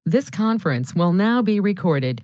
This conference will now be recorded.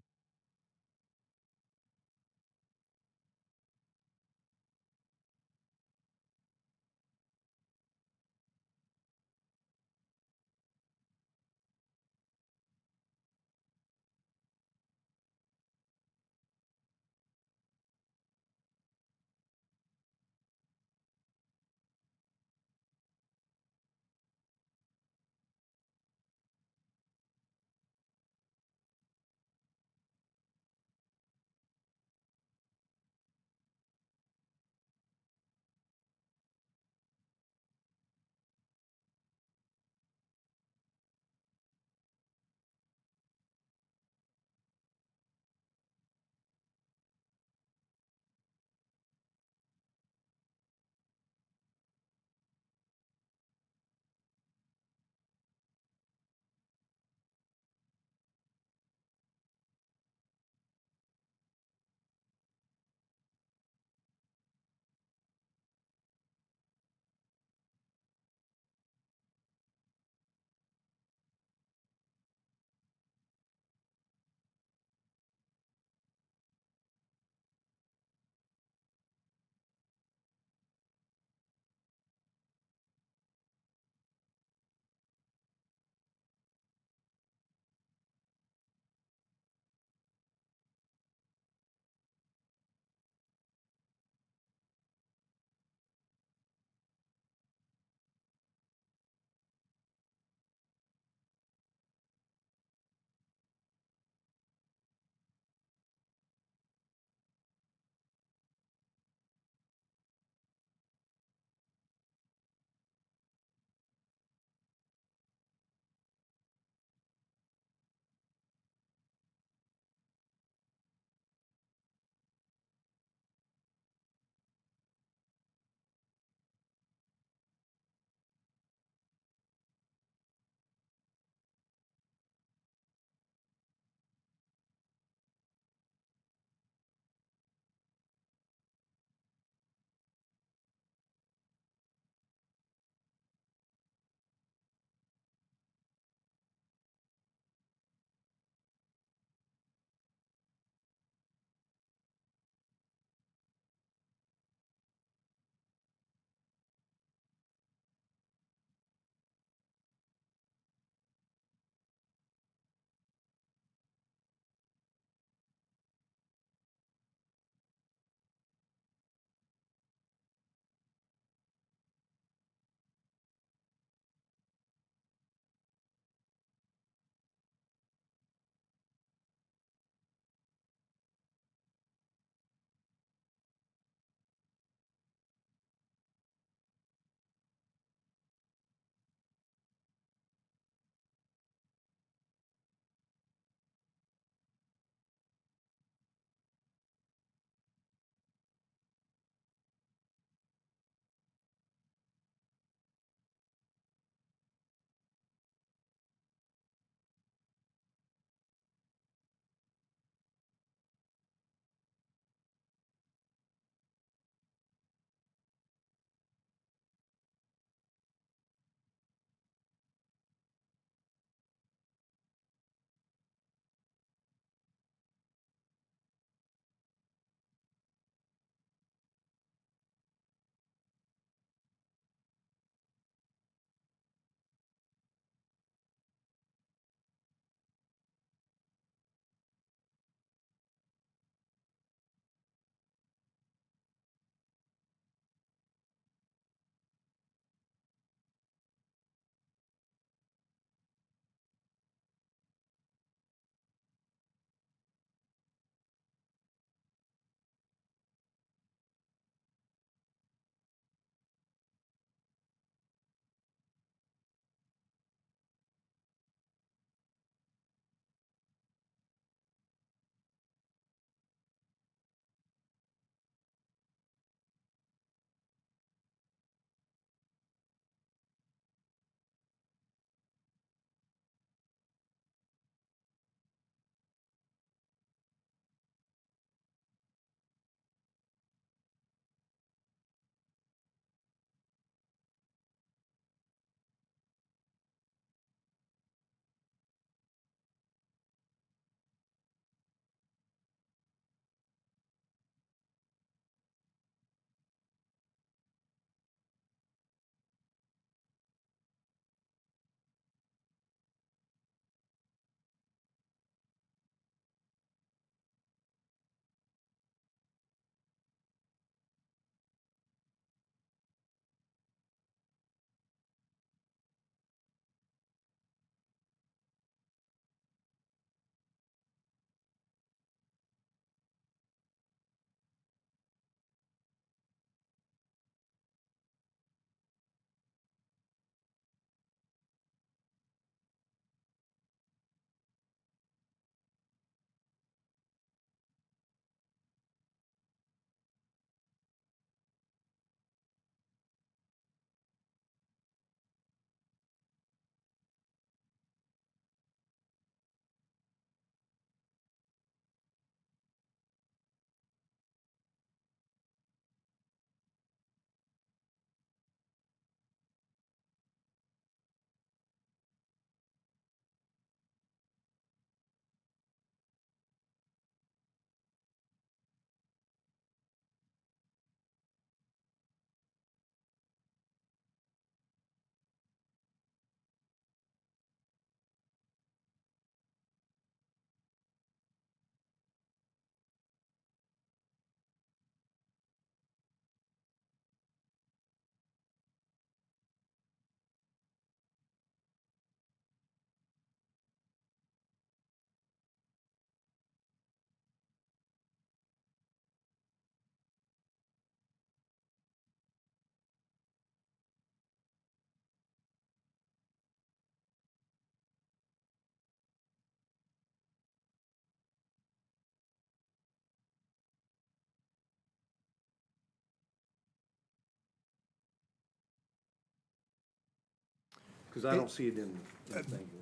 Because I don't see it in the thing here.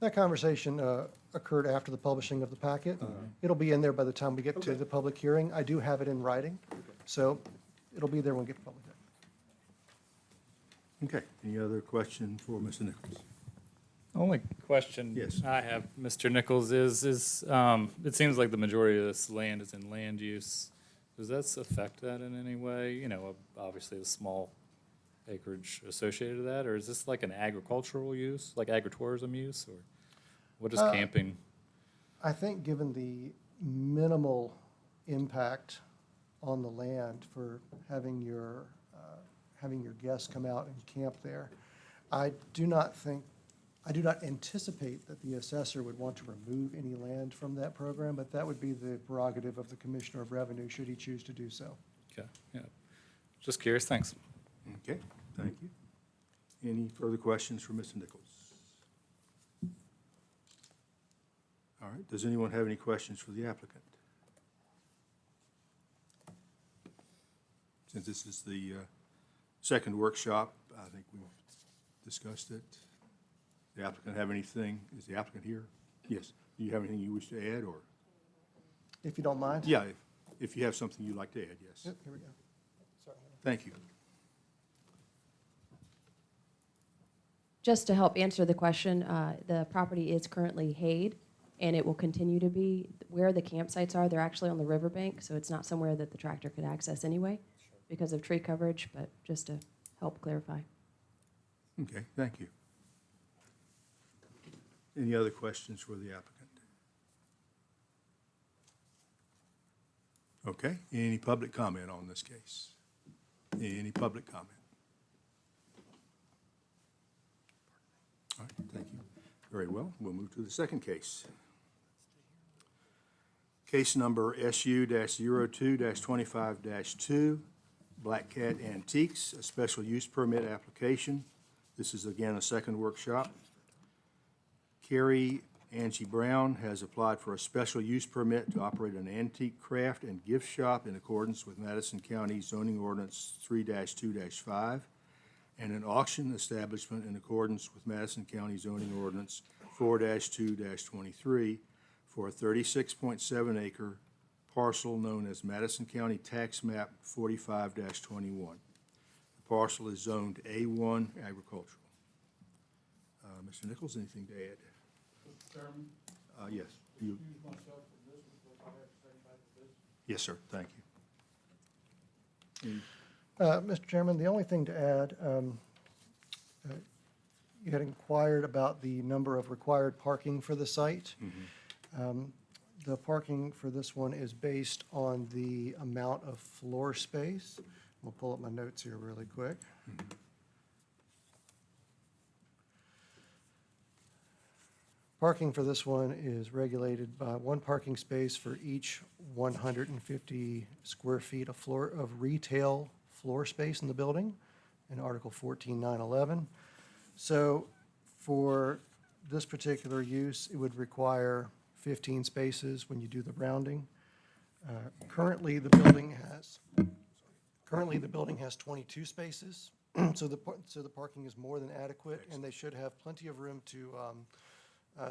That conversation occurred after the publishing of the packet. It'll be in there by the time we get to Okay. the public hearing. I do have it in writing, so it'll be there when we get to public hearing. Okay, any other question for Mr. Nichols? Only question Yes. I have, Mr. Nichols, is it seems like the majority of this land is in land use. Does that affect that in any way? You know, obviously the small acreage associated with that, or is this like an agricultural use, like agritourism use, or what is camping? I think given the minimal impact on the land for having your guests come out and camp there, I do not anticipate that the assessor would want to remove any land from that program, but that would be the prerogative of the Commissioner of Revenue, should he choose to do so. Okay, yeah. Just curious, thanks. Okay, thank you. Any further questions for Mr. Nichols? All right, does anyone have any questions for the applicant? Since this is the second workshop, I think we've discussed it. The applicant have anything? Is the applicant here? Yes. Do you have anything you wish to add, or? If you don't mind? Yeah, if you have something you'd like to add, yes. Yep, here we go. Sorry. Thank you. Just to help answer the question, the property is currently hayed, and it will continue to be. Where the campsites are, they're actually on the riverbank, so it's not somewhere that the tractor could access anyway because of tree coverage, but just to help clarify. Okay, thank you. Any other questions for the applicant? Okay, any public comment on this case? Any public comment? All right, thank you. Very well, we'll move to the second case. Case number SU-02-25-2, Black Cat Antiques, a special use permit application. This is again a second workshop. Carrie Angie Brown has applied for a special use permit to operate an antique craft and gift shop in accordance with Madison County Zoning Ordinance 3-2-5 and an auction establishment in accordance with Madison County Zoning Ordinance 4-2-23 for a 36.7 acre parcel known as Madison County Tax Map 45-21. The parcel is zoned A1 agricultural. Mr. Nichols, anything to add? Chairman, Yes. You- excuse myself from this because I have to say back to this. Yes, sir. Thank you. Mr. Chairman, the only thing to add, you had inquired about the number of required parking for the site. The parking for this one is based on the amount of floor space. We'll pull up my notes here really quick. Parking for this one is regulated by one parking space for each 150 square feet of retail floor space in the building in Article 14.911. So for this particular use, it would require 15 spaces when you do the rounding. Currently, the building has 22 spaces, so the parking is more than adequate, and they should have plenty of room to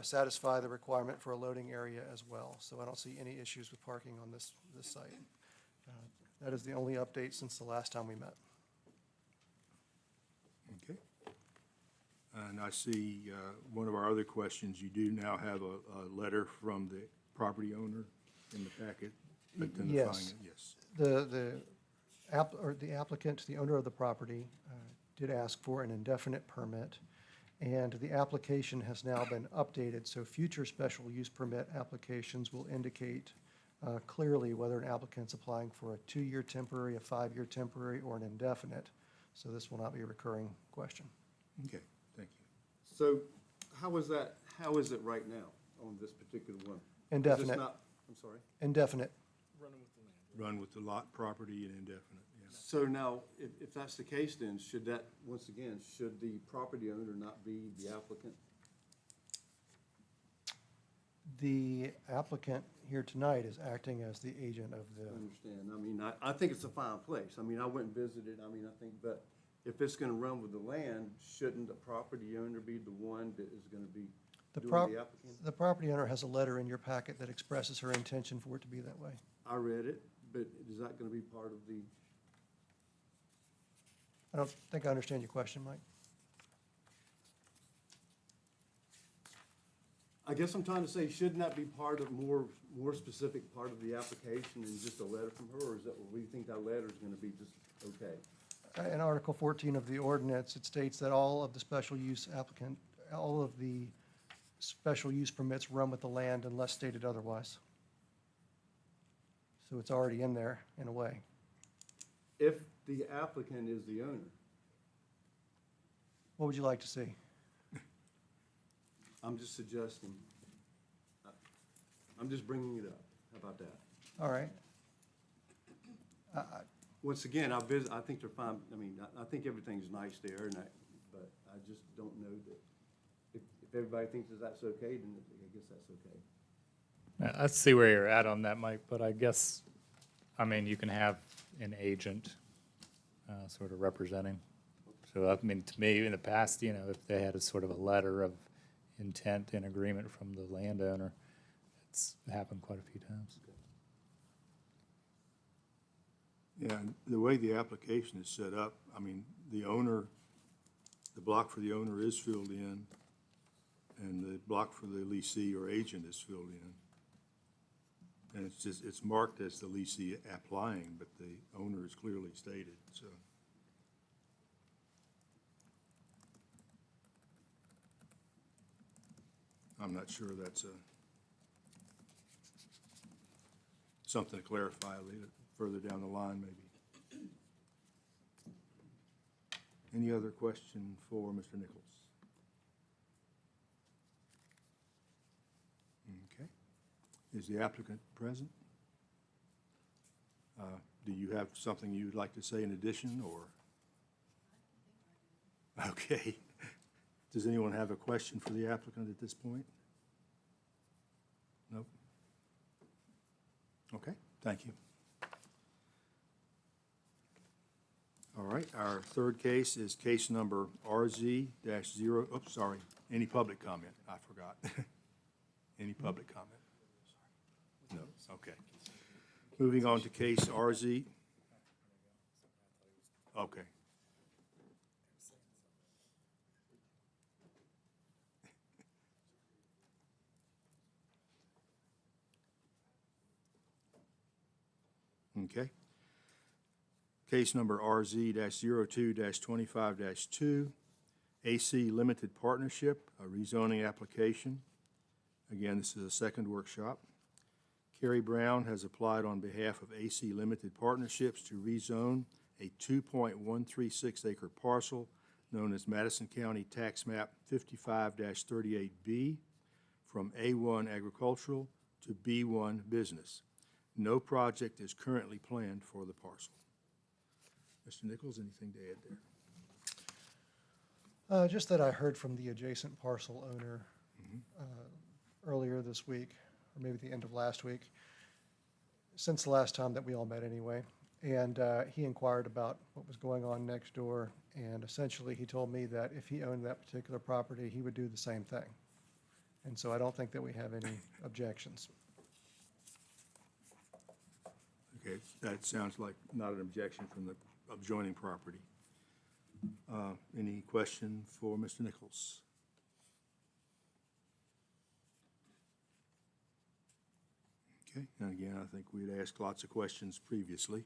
satisfy the requirement for a loading area as well. So I don't see any issues with parking on this site. That is the only update since the last time we met. Okay. And I see one of our other questions, you do now have a letter from the property owner in the packet identifying Yes. it. Yes. The applicant, the owner of the property, did ask for an indefinite permit, and the application has now been updated, so future special use permit applications will indicate clearly whether an applicant's applying for a 2-year temporary, a 5-year temporary, or an indefinite. So this will not be a recurring question. Okay, thank you. So how is it right now on this particular one? Is this Indefinite. not- I'm sorry? Indefinite. Run with the lot property and indefinite, yes. So now, if that's the case, then should that, once again, should the property owner not be the applicant? The applicant here tonight is acting as the agent of I the, understand. I mean, I think it's a fine place. I mean, I went and visited, I mean, I think, but if it's gonna run with the land, shouldn't the property owner be the one that is gonna be The doing prop, the applicant? the property owner has a letter in your packet that expresses her intention for it to be that way. I read it, but is that gonna be part of the, I don't think I understand your question, Mike. I guess I'm trying to say, shouldn't that be part of, more specific part of the application than just a letter from her, or is that, or we think that letter is gonna be just okay? In Article 14 of the ordinance, it states that all of the special use applicant, all of the special use permits run with the land unless stated otherwise. So it's already in there in a way. If the applicant is the owner, What would you like to see? I'm just suggesting, I'm just bringing it up. How about that? All right. Once again, I think they're fine, I mean, I think everything's nice there, and but I just don't know that, if everybody thinks that that's okay, then I guess that's okay. I see where you're at on that, Mike, but I guess, I mean, you can have an agent sort of representing. So, I mean, to me, in the past, you know, if they had a sort of a letter of intent and agreement from the landowner, it's happened quite a few times. Yeah, and the way the application is set up, I mean, the owner, the block for the owner is filled in, and the block for the leasee or agent is filled in. And it's just, it's marked as the leasee applying, but the owner is clearly stated, so. I'm not sure that's something to clarify later, further down the line, maybe. Any other question for Mr. Nichols? Okay. Is the applicant present? Do you have something you'd like to say in addition, or? Okay. Does anyone have a question for the applicant at this point? Nope. Okay, thank you. All right, our third case is case number RZ-0, oops, sorry, any public comment? I forgot. Any public comment? No, okay. Moving on to case RZ. Okay. Okay. Case number RZ-02-25-2, AC Limited Partnership, a rezoning application. Again, this is a second workshop. Carrie Brown has applied on behalf of AC Limited Partnerships to rezone a 2.136 acre parcel known as Madison County Tax Map 55-38B from A1 Agricultural to B1 Business. No project is currently planned for the parcel. Mr. Nichols, anything to add there? Just that I heard from the adjacent parcel owner earlier this week, or maybe the end of last week, since the last time that we all met anyway. And he inquired about what was going on next door, and essentially he told me that if he owned that particular property, he would do the same thing. And so I don't think that we have any objections. Okay, that sounds like not an objection from the adjoining property. Any question for Mr. Nichols? Okay, and again, I think we'd asked lots of questions previously.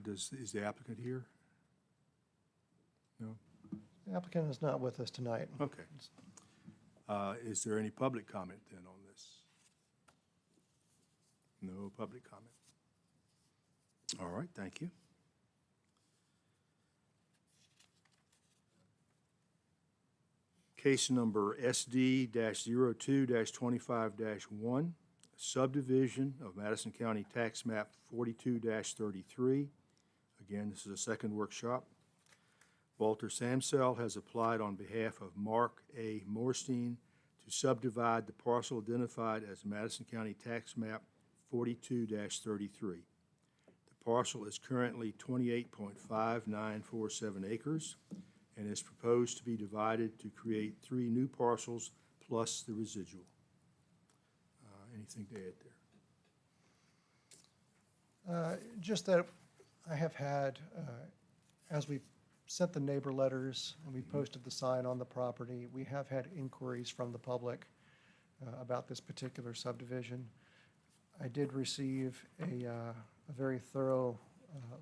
Is the applicant here? No? The applicant is not with us tonight. Okay. Is there any public comment then on this? No public comment. All right, thank you. Case number SD-02-25-1, subdivision of Madison County Tax Map 42-33. Again, this is a second workshop. Walter Samsell has applied on behalf of Mark A. Morstein to subdivide the parcel identified as Madison County Tax Map 42-33. The parcel is currently 28.5947 acres and is proposed to be divided to create 3 new parcels plus the residual. Anything to add there? Just that I have had, as we sent the neighbor letters and we posted the sign on the property, we have had inquiries from the public about this particular subdivision. I did receive a very thorough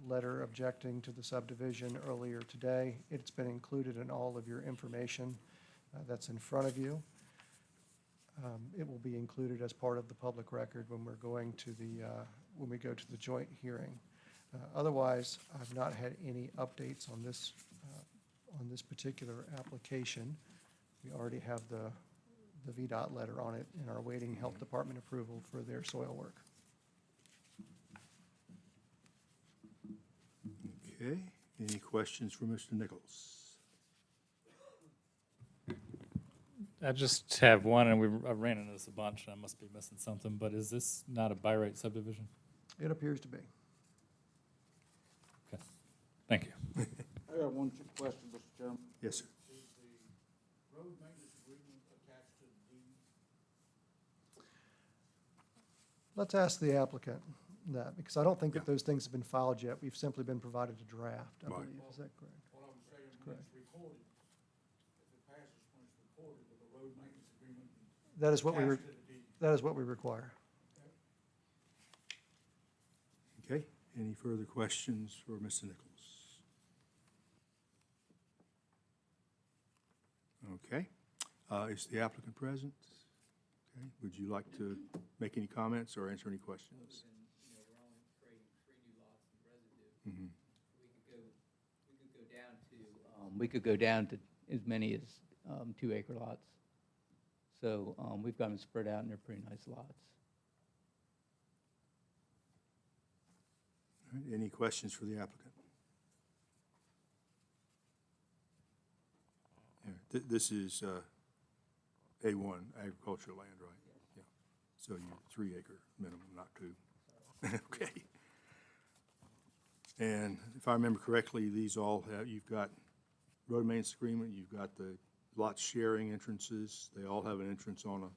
letter objecting to the subdivision earlier today. It's been included in all of your information that's in front of you. It will be included as part of the public record when we're going to when we go to the joint hearing. Otherwise, I've not had any updates on this particular application. We already have the VDOT letter on it and are awaiting Health Department approval for their soil work. Okay, any questions for Mr. Nichols? I just have one, and I've ran into this a bunch, and I must be missing something, but is this not a by right subdivision? It appears to be. Okay, thank you. I got one question, Mr. Chairman. Yes, sir. Is the road maintenance agreement attached to the deed? Let's ask the applicant that, because I don't think that Yeah. those things have been filed yet. We've simply been provided a draft, I Right. believe. Is that correct? What I'm saying, when correct. it's recorded, if it passes when it's recorded, with the road maintenance agreement That is what we, attached to the deed. that is what we require. Okay, any further questions for Mr. Nichols? Okay, is the applicant present? Okay, would you like to make any comments or answer any questions? We're only creating 3 new lots in residue. Mhm. We could go down to as many as 2-acre lots. So we've got them spread out, and they're pretty nice lots. All right, any questions for the applicant? Yeah, this is A1 agricultural land, right? Yeah. So you're 3-acre minimum, not 2. Okay. And if I remember correctly, these all have, you've got road maintenance agreement, you've got the lot sharing entrances. They all have an entrance on a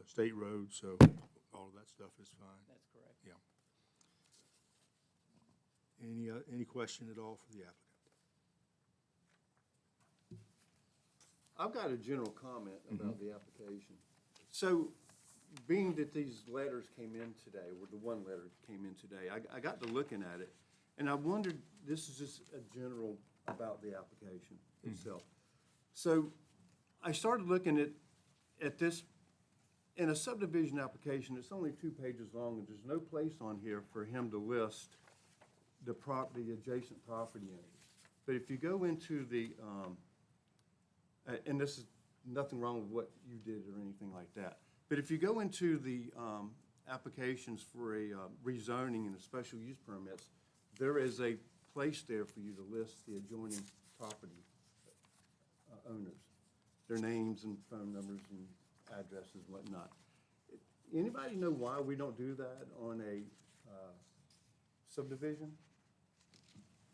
state road, so all of that stuff is fine. That's correct. Yeah. Any question at all for the applicant? I've got a general comment about the application. So, being that these letters came in today, or the one letter came in today, I got to looking at it, and I wondered, this is just a general about the application itself. So, I started looking at this, in a subdivision application, it's only 2 pages long, and there's no place on here for him to list the property, adjacent property owners. But if you go into the, and this is nothing wrong with what you did or anything like that, but if you go into the applications for a rezoning and a special use permits, there is a place there for you to list the adjoining property owners, their names and phone numbers and addresses and whatnot. Anybody know why we don't do that on a subdivision?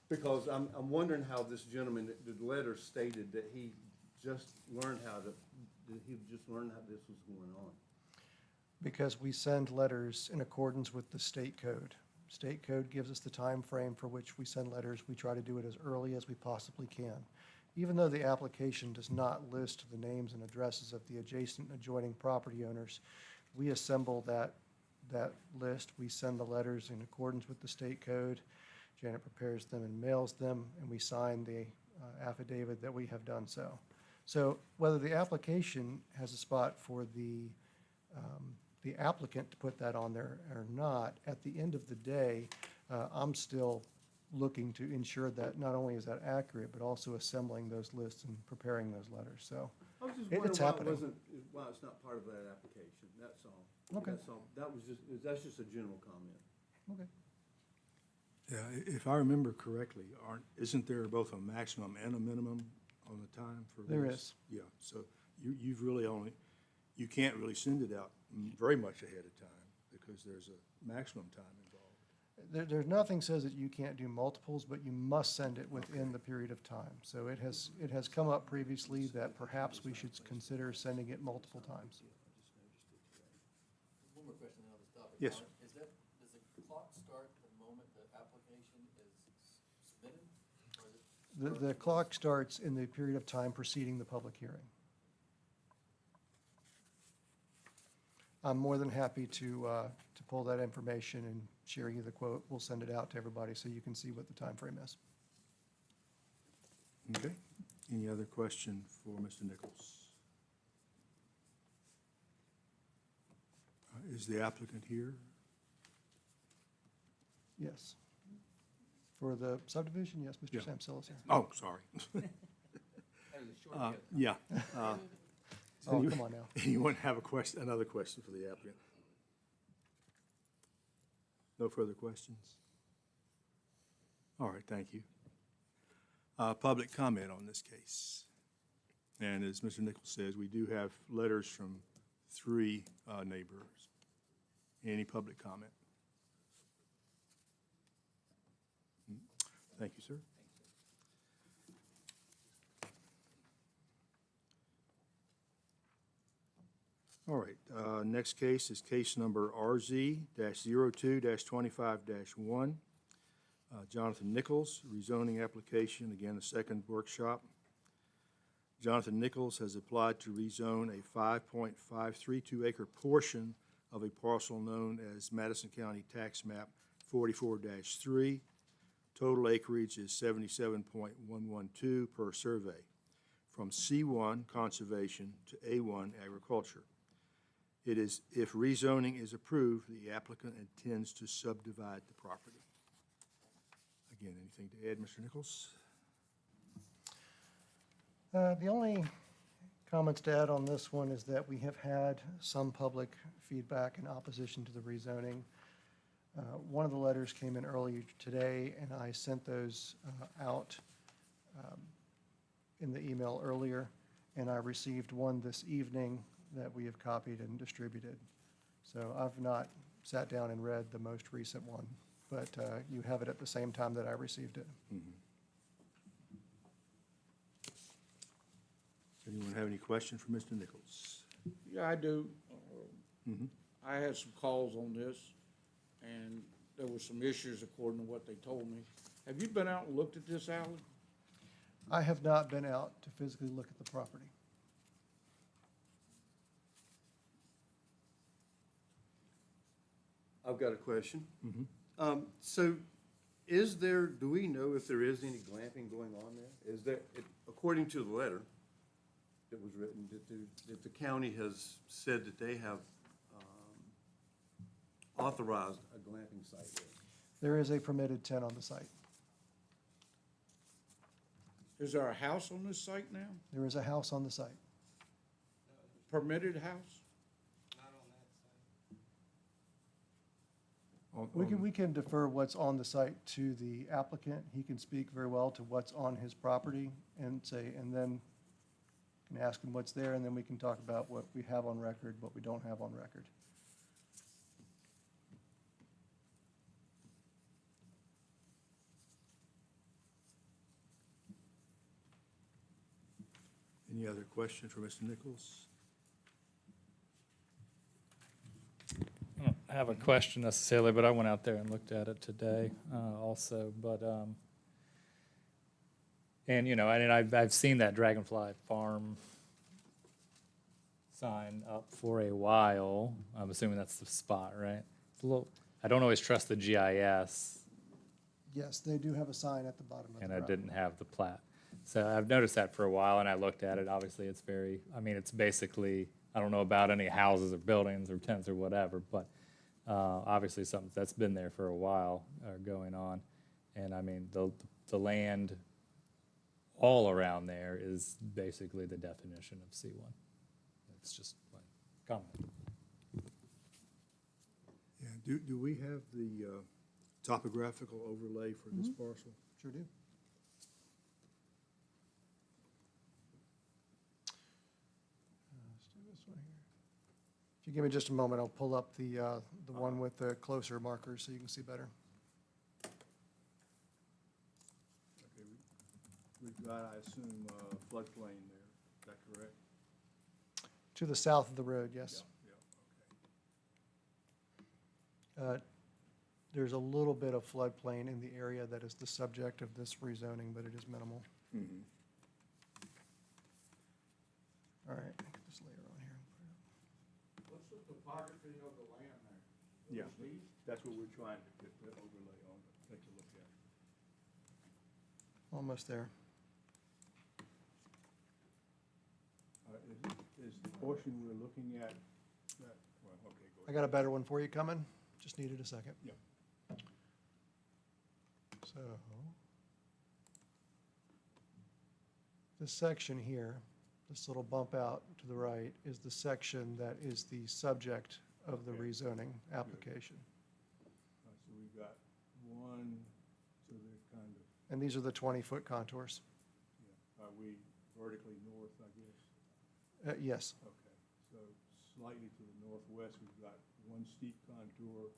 Because I'm wondering how this gentleman, the letter stated that he just learned how this was going on. Because we send letters in accordance with the state code. State code gives us the time frame for which we send letters. We try to do it as early as we possibly can. Even though the application does not list the names and addresses of the adjacent and adjoining property owners, we assemble that list. We send the letters in accordance with the state code. Janet prepares them and mails them, and we sign the affidavit that we have done so. So whether the application has a spot for the applicant to put that on there or not, at the end of the day, I'm still looking to ensure that not only is that accurate, but also assembling those lists and preparing those letters. So I was just It's wondering happening. why it's not part of that application, that's all. Okay. That's all, that's just a general comment. okay. Yeah, if I remember correctly, isn't there both a maximum and a minimum on the time for this? There is. Yeah, so you've really you can't really send it out very much ahead of time because there's a maximum time involved. There's nothing says that you can't do multiples, but you must send it within the period of time. So it has come up previously that perhaps we should consider sending it multiple times. One more question on this topic. Yes. Does the clock start the moment the application is submitted? Or is it The clock starts in the period of time preceding the public hearing. I'm more than happy to pull that information and share you the quote. We'll send it out to everybody so you can see what the time frame is. Okay. Any other question for Mr. Nichols? Is the applicant here? Yes. For the subdivision, yes, Mr. Yeah. Samsel is here. Oh, sorry. Yeah. Oh, come on now. Anyone have a question, another question for the applicant? No further questions? All right, thank you. Public comment on this case. And as Mr. Nichols says, we do have letters from 3 neighbors. Any public comment? Thank you, sir. All right, next case is case number RZ-02-25-1. Jonathan Nichols, rezoning application, again, a second workshop. Jonathan Nichols has applied to rezone a 5.532 acre portion of a parcel known as Madison County Tax Map 44-3. Total acreage is 77.112 per survey, from C1 Conservation to A1 Agriculture. It is, if rezoning is approved, the applicant intends to subdivide the property. Again, anything to add, Mr. Nichols? The only comments to add on this one is that we have had some public feedback in opposition to the rezoning. One of the letters came in earlier today, and I sent those out in the email earlier, and I received one this evening that we have copied and distributed. So I've not sat down and read the most recent one, but you have it at the same time that I received it. Anyone have any question for Mr. Nichols? Yeah, I do. I had some calls on this, and there were some issues according to what they told me. Have you been out and looked at this, Alan? I have not been out to physically look at the property. I've got a question. So do we know if there is any glamping going on there? Is there, according to the letter that was written, that the county has said that they have authorized a glamping site there? There is a permitted tent on the site. Is there a house on this site now? There is a house on the site. Permitted house? We can defer what's on the site to the applicant. He can speak very well to what's on his property and then can ask him what's there, and then we can talk about what we have on record, what we don't have on record. Any other question for Mr. Nichols? I don't have a question necessarily, but I went out there and looked at it today also. But, and, you know, and I've seen that Dragonfly Farm sign up for a while. I'm assuming that's the spot, right? It's a little, I don't always trust the GIS, Yes, they do have a sign at the bottom of the and I property. didn't have the plat. So I've noticed that for a while, and I looked at it. Obviously, it's very, I mean, it's basically, I don't know about any houses or buildings or tents or whatever, but obviously something that's been there for a while going on. And I mean, the land all around there is basically the definition of C1. It's just my comment. Yeah, do we have the topographical overlay for this parcel? Sure do. Let's do this one here. If you give me just a moment, I'll pull up the one with the closer markers so you can see better. you've got, I assume, floodplain there, is that correct? To the south of the road, yes. Yeah, okay. There's a little bit of floodplain in the area that is the subject of this rezoning, but it is minimal. Mhm. All right, I can just layer on here. What's the topography of the land there? Yeah, that's what we're trying to get the overlay on, take a look at. Almost there. Is the portion we're looking at, that, well, okay, go I ahead. got a better one for you coming, just needed a second. Yeah. So, this section here, this little bump out to the right, is the section that is the subject of the Okay. rezoning application. So we've got one, so they're kind of, And these are the 20-foot contours. yeah, are we vertically north, I guess? Yes, Okay, so slightly to the northwest, we've got one steep contour.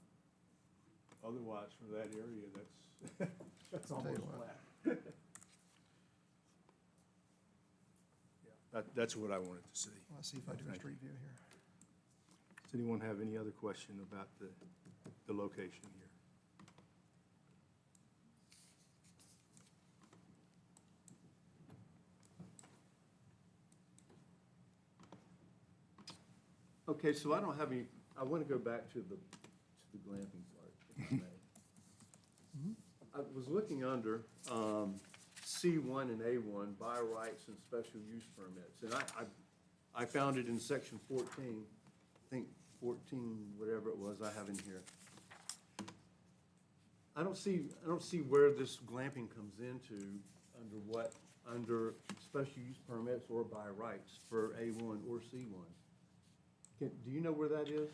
Otherwise, for that area, that's, that's I'll tell you almost what. flat. Yeah, that's what I wanted to see. let's see if I do a Thank street view here. Does anyone have any other question about the location here? Okay, so I don't have any, I want to go back to the glamping part, if I may. I was looking under C1 and A1, by rights and special use permits, and I found it in section 14, I think 14, whatever it was I have in here. I don't see where this glamping comes into, under special use permits or by rights for A1 or C1. Do you know where that is?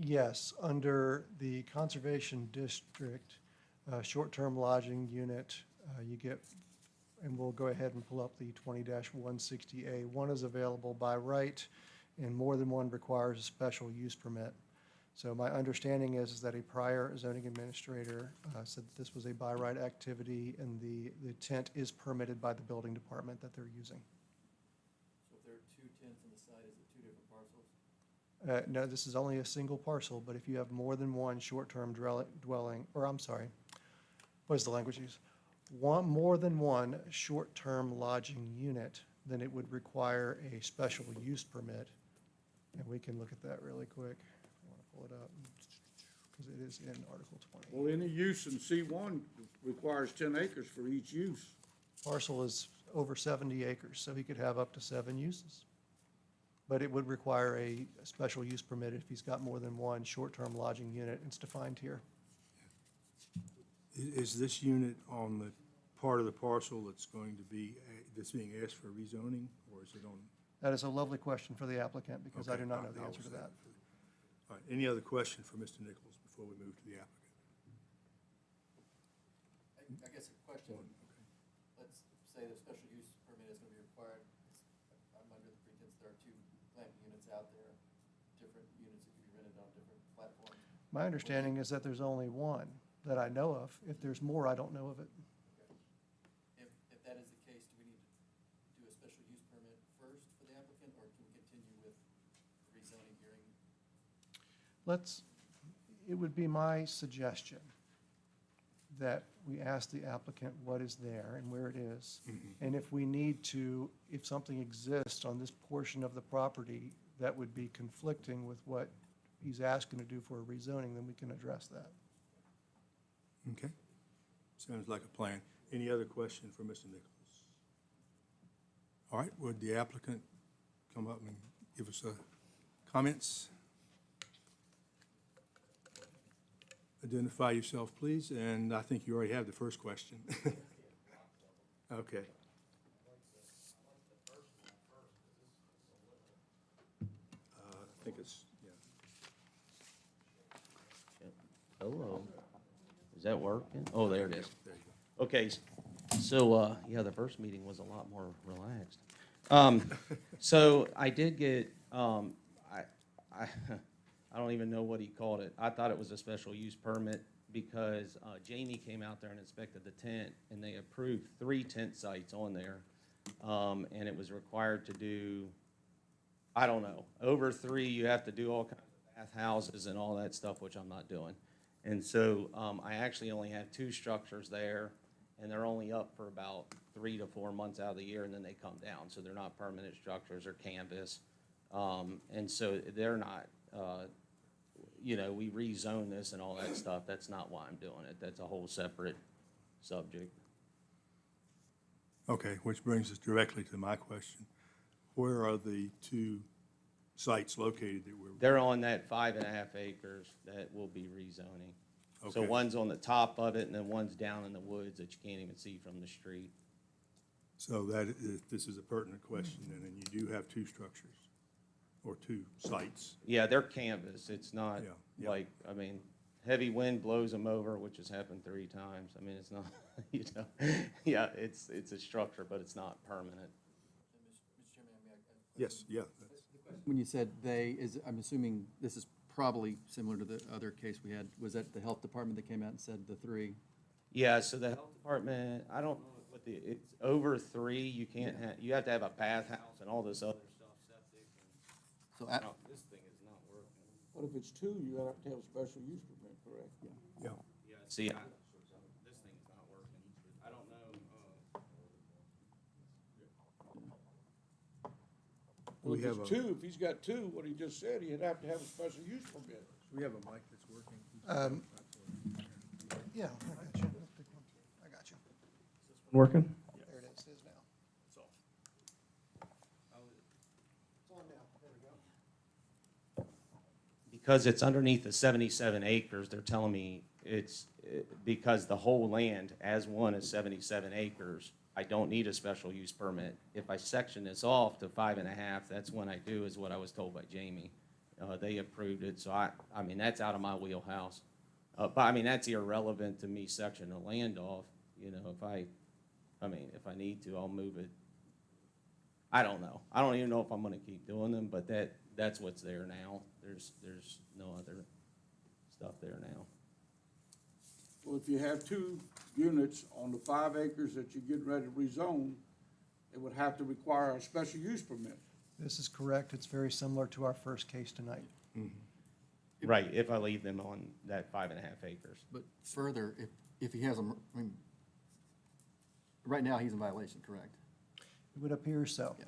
Yes, under the Conservation District, short-term lodging unit, you get, and we'll go ahead and pull up the 20-160A. One is available by right, and more than one requires a special use permit. So my understanding is that a prior zoning administrator said that this was a by right activity, and the tent is permitted by the building department that they're using. So if there are two tents on the side, is it two different parcels? No, this is only a single parcel, but if you have more than one short-term dwelling, or I'm sorry, what is the language used? More than one short-term lodging unit, then it would require a special use permit. And we can look at that really quick. I want to pull it up, because it is in Article 20. Well, any use in C1 requires 10 acres for each use. Parcel is over 70 acres, so he could have up to 7 uses. But it would require a special use permit if he's got more than one short-term lodging unit. It's defined here. Is this unit on the part of the parcel that's going to be, that's being asked for rezoning, or is it on? That is a lovely question for the applicant, because I do not know the I'll answer to save that. it for the- All right, any other question for Mr. Nichols before we move to the applicant? I guess a question, Okay. let's say the special use permit is gonna be required. I'm under the pretense there are two glamping units out there, different units that could be rented on different platforms. My understanding is that there's only one that I know of. If there's more, I don't know of it. If that is the case, do we need to do a special use permit first for the applicant, or can we continue with rezoning hearing? It would be my suggestion that we ask the applicant what is there and where it is. And if we need to, if something exists on this portion of the property that would be conflicting with what he's asking to do for a rezoning, then we can address that. Okay, sounds like a plan. Any other question for Mr. Nichols? All right, would the applicant come up and give us comments? Identify yourself, please, and I think you already have the first question. Okay. I think it's, yeah. Hello. Is that working? Oh, there it is. There you go. Okay, so, yeah, the first meeting was a lot more relaxed. So I did get, I don't even know what he called it. I thought it was a special use permit. because Jamie came out there and inspected the tent, and they approved 3 tent sites on there. And it was required to do, I don't know, over 3, you have to do all kinds of bathhouses and all that stuff, which I'm not doing. And so I actually only have 2 structures there, and they're only up for about 3 to 4 months out of the year, and then they come down. So they're not permanent structures, they're canvas. And so they're not, you know, we rezone this and all that stuff. That's not why I'm doing it. That's a whole separate subject. Okay, which brings us directly to my question. Where are the 2 sites located that we're? They're on that 5.5 acres that will be rezoning. So Okay. one's on the top of it, and then one's down in the woods that you can't even see from the street. So this is a pertinent question, and then you do have 2 structures, or 2 sites. Yeah, they're canvas. It's not Yeah, yeah. like, I mean, heavy wind blows them over, which has happened 3 times. I mean, it's not, you know, yeah, it's a structure, but it's not permanent. Mr. Chairman, may I? Yes, yeah. When you said they, I'm assuming this is probably similar to the other case we had. Was that the health department that came out and said the 3? Yeah, so the health department, I don't know what it's over 3, you can't have, you have to have a bathhouse and all this other stuff, septic. So, And, no, this thing is not working. But if it's 2, you have to have a special use permit, correct? Yeah. Yeah, see, this thing's not working. I don't know, Well, We if have it's a- 2, if he's got 2, what he just said, he'd have to have a special use permit. We have a mic that's working. Yeah, I got you. I got you. working? There it is now. It's on now, there we go. because it's underneath the 77 acres, they're telling me it's, because the whole land as one is 77 acres, I don't need a special use permit. If I section this off to 5.5, that's when I do, is what I was told by Jamie. They approved it, so I mean, that's out of my wheelhouse. But I mean, that's irrelevant to me sectioning the land off, you know, if I need to, I'll move it. I don't know. I don't even know if I'm gonna keep doing them, but that's what's there now. There's no other stuff there now. Well, if you have 2 units on the 5 acres that you're getting ready to rezone, it would have to require a special use permit. This is correct. It's very similar to our first case tonight. Right, if I leave them on that 5.5 acres. But further, if he has I mean, right now, he's in violation, correct? It would appear so. Yeah.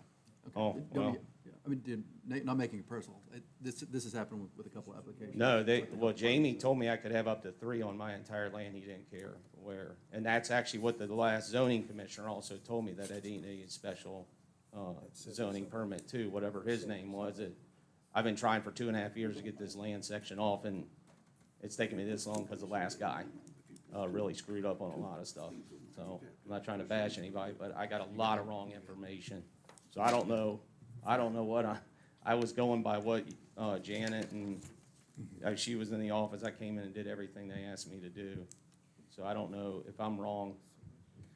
Okay. Oh, well. Yeah. I mean, not making it personal. This has happened with a couple applications. No, Jamie told me I could have up to 3 on my entire land, he didn't care where. And that's actually what the last zoning commissioner also told me, that I didn't need a special zoning permit too, whatever his name was. I've been trying for 2.5 years to get this land section off, and it's taken me this long because the last guy really screwed up on a lot of stuff. So I'm not trying to bash anybody, but I got a lot of wrong information. So I don't know what I was going by what Janet and she was in the office. I came in and did everything they asked me to do. So I don't know if I'm wrong.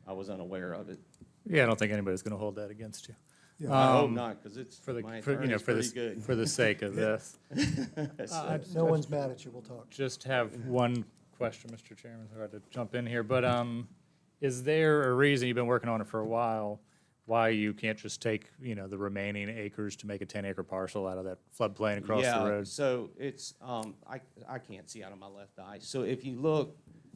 I was unaware of it. Yeah, I don't think anybody's going to hold that against you. I hope not, because it's, For the, my for, you know, attorney's for pretty the, good. for the sake of this. No one's mad at you. We'll talk. Just have one question, Mr. Chairman, sorry to jump in here, but is there a reason, you've been working on it for a while, why you can't just take, you know, the remaining acres to make a 10-acre parcel out of that floodplain across the Yeah, road? so it's, I can't see out of my left eye. So if you look,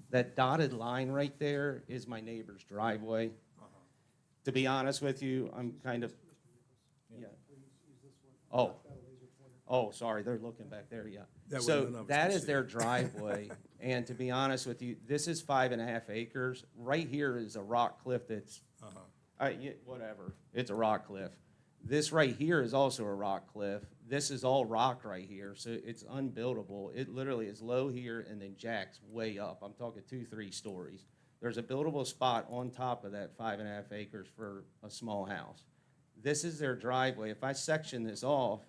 that dotted line right there is my neighbor's driveway. To be honest with you, I'm kind of, yeah. Oh, sorry, they're looking back there, yeah. That way So none of us that can is see their it. driveway, and to be honest with you, this is 5.5 acres. Right here is a rock cliff that's, whatever, it's a rock cliff. This right here is also a rock cliff. This is all rock right here, so it's unbuildable. It literally is low here and then jacks way up. I'm talking 2-3 stories. There's a buildable spot on top of that 5.5 acres for a small house. This is their driveway. If I section this off,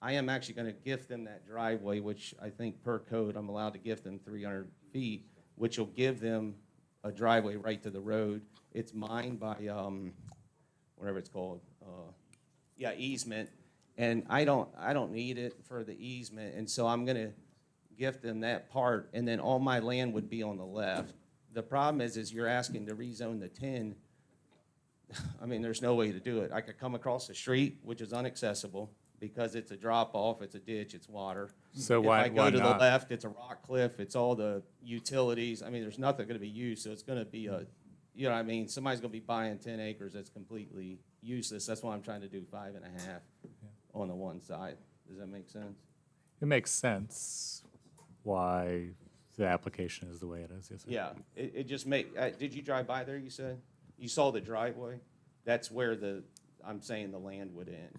I am actually gonna gift them that driveway, which I think per code, I'm allowed to gift them 300 feet, which will give them a driveway right to the road. It's mined by, whatever it's called, easement. And I don't need it for the easement, and so I'm gonna gift them that part, and then all my land would be on the left. The problem is you're asking to rezone the 10. I mean, there's no way to do it. I could come across the street, which is inaccessible, because it's a drop-off, it's a ditch, it's water. So If why I go to the not? left, it's a rock cliff, it's all the utilities. I mean, there's nothing gonna be used, so it's gonna be a, you know what I mean? Somebody's gonna be buying 10 acres that's completely useless. That's why I'm trying to do 5.5 on the one side. Does that make sense? It makes sense why the application is the way it is, yes, sir. Yeah, it just did you drive by there, you said? You saw the driveway? That's where I'm saying the land would end.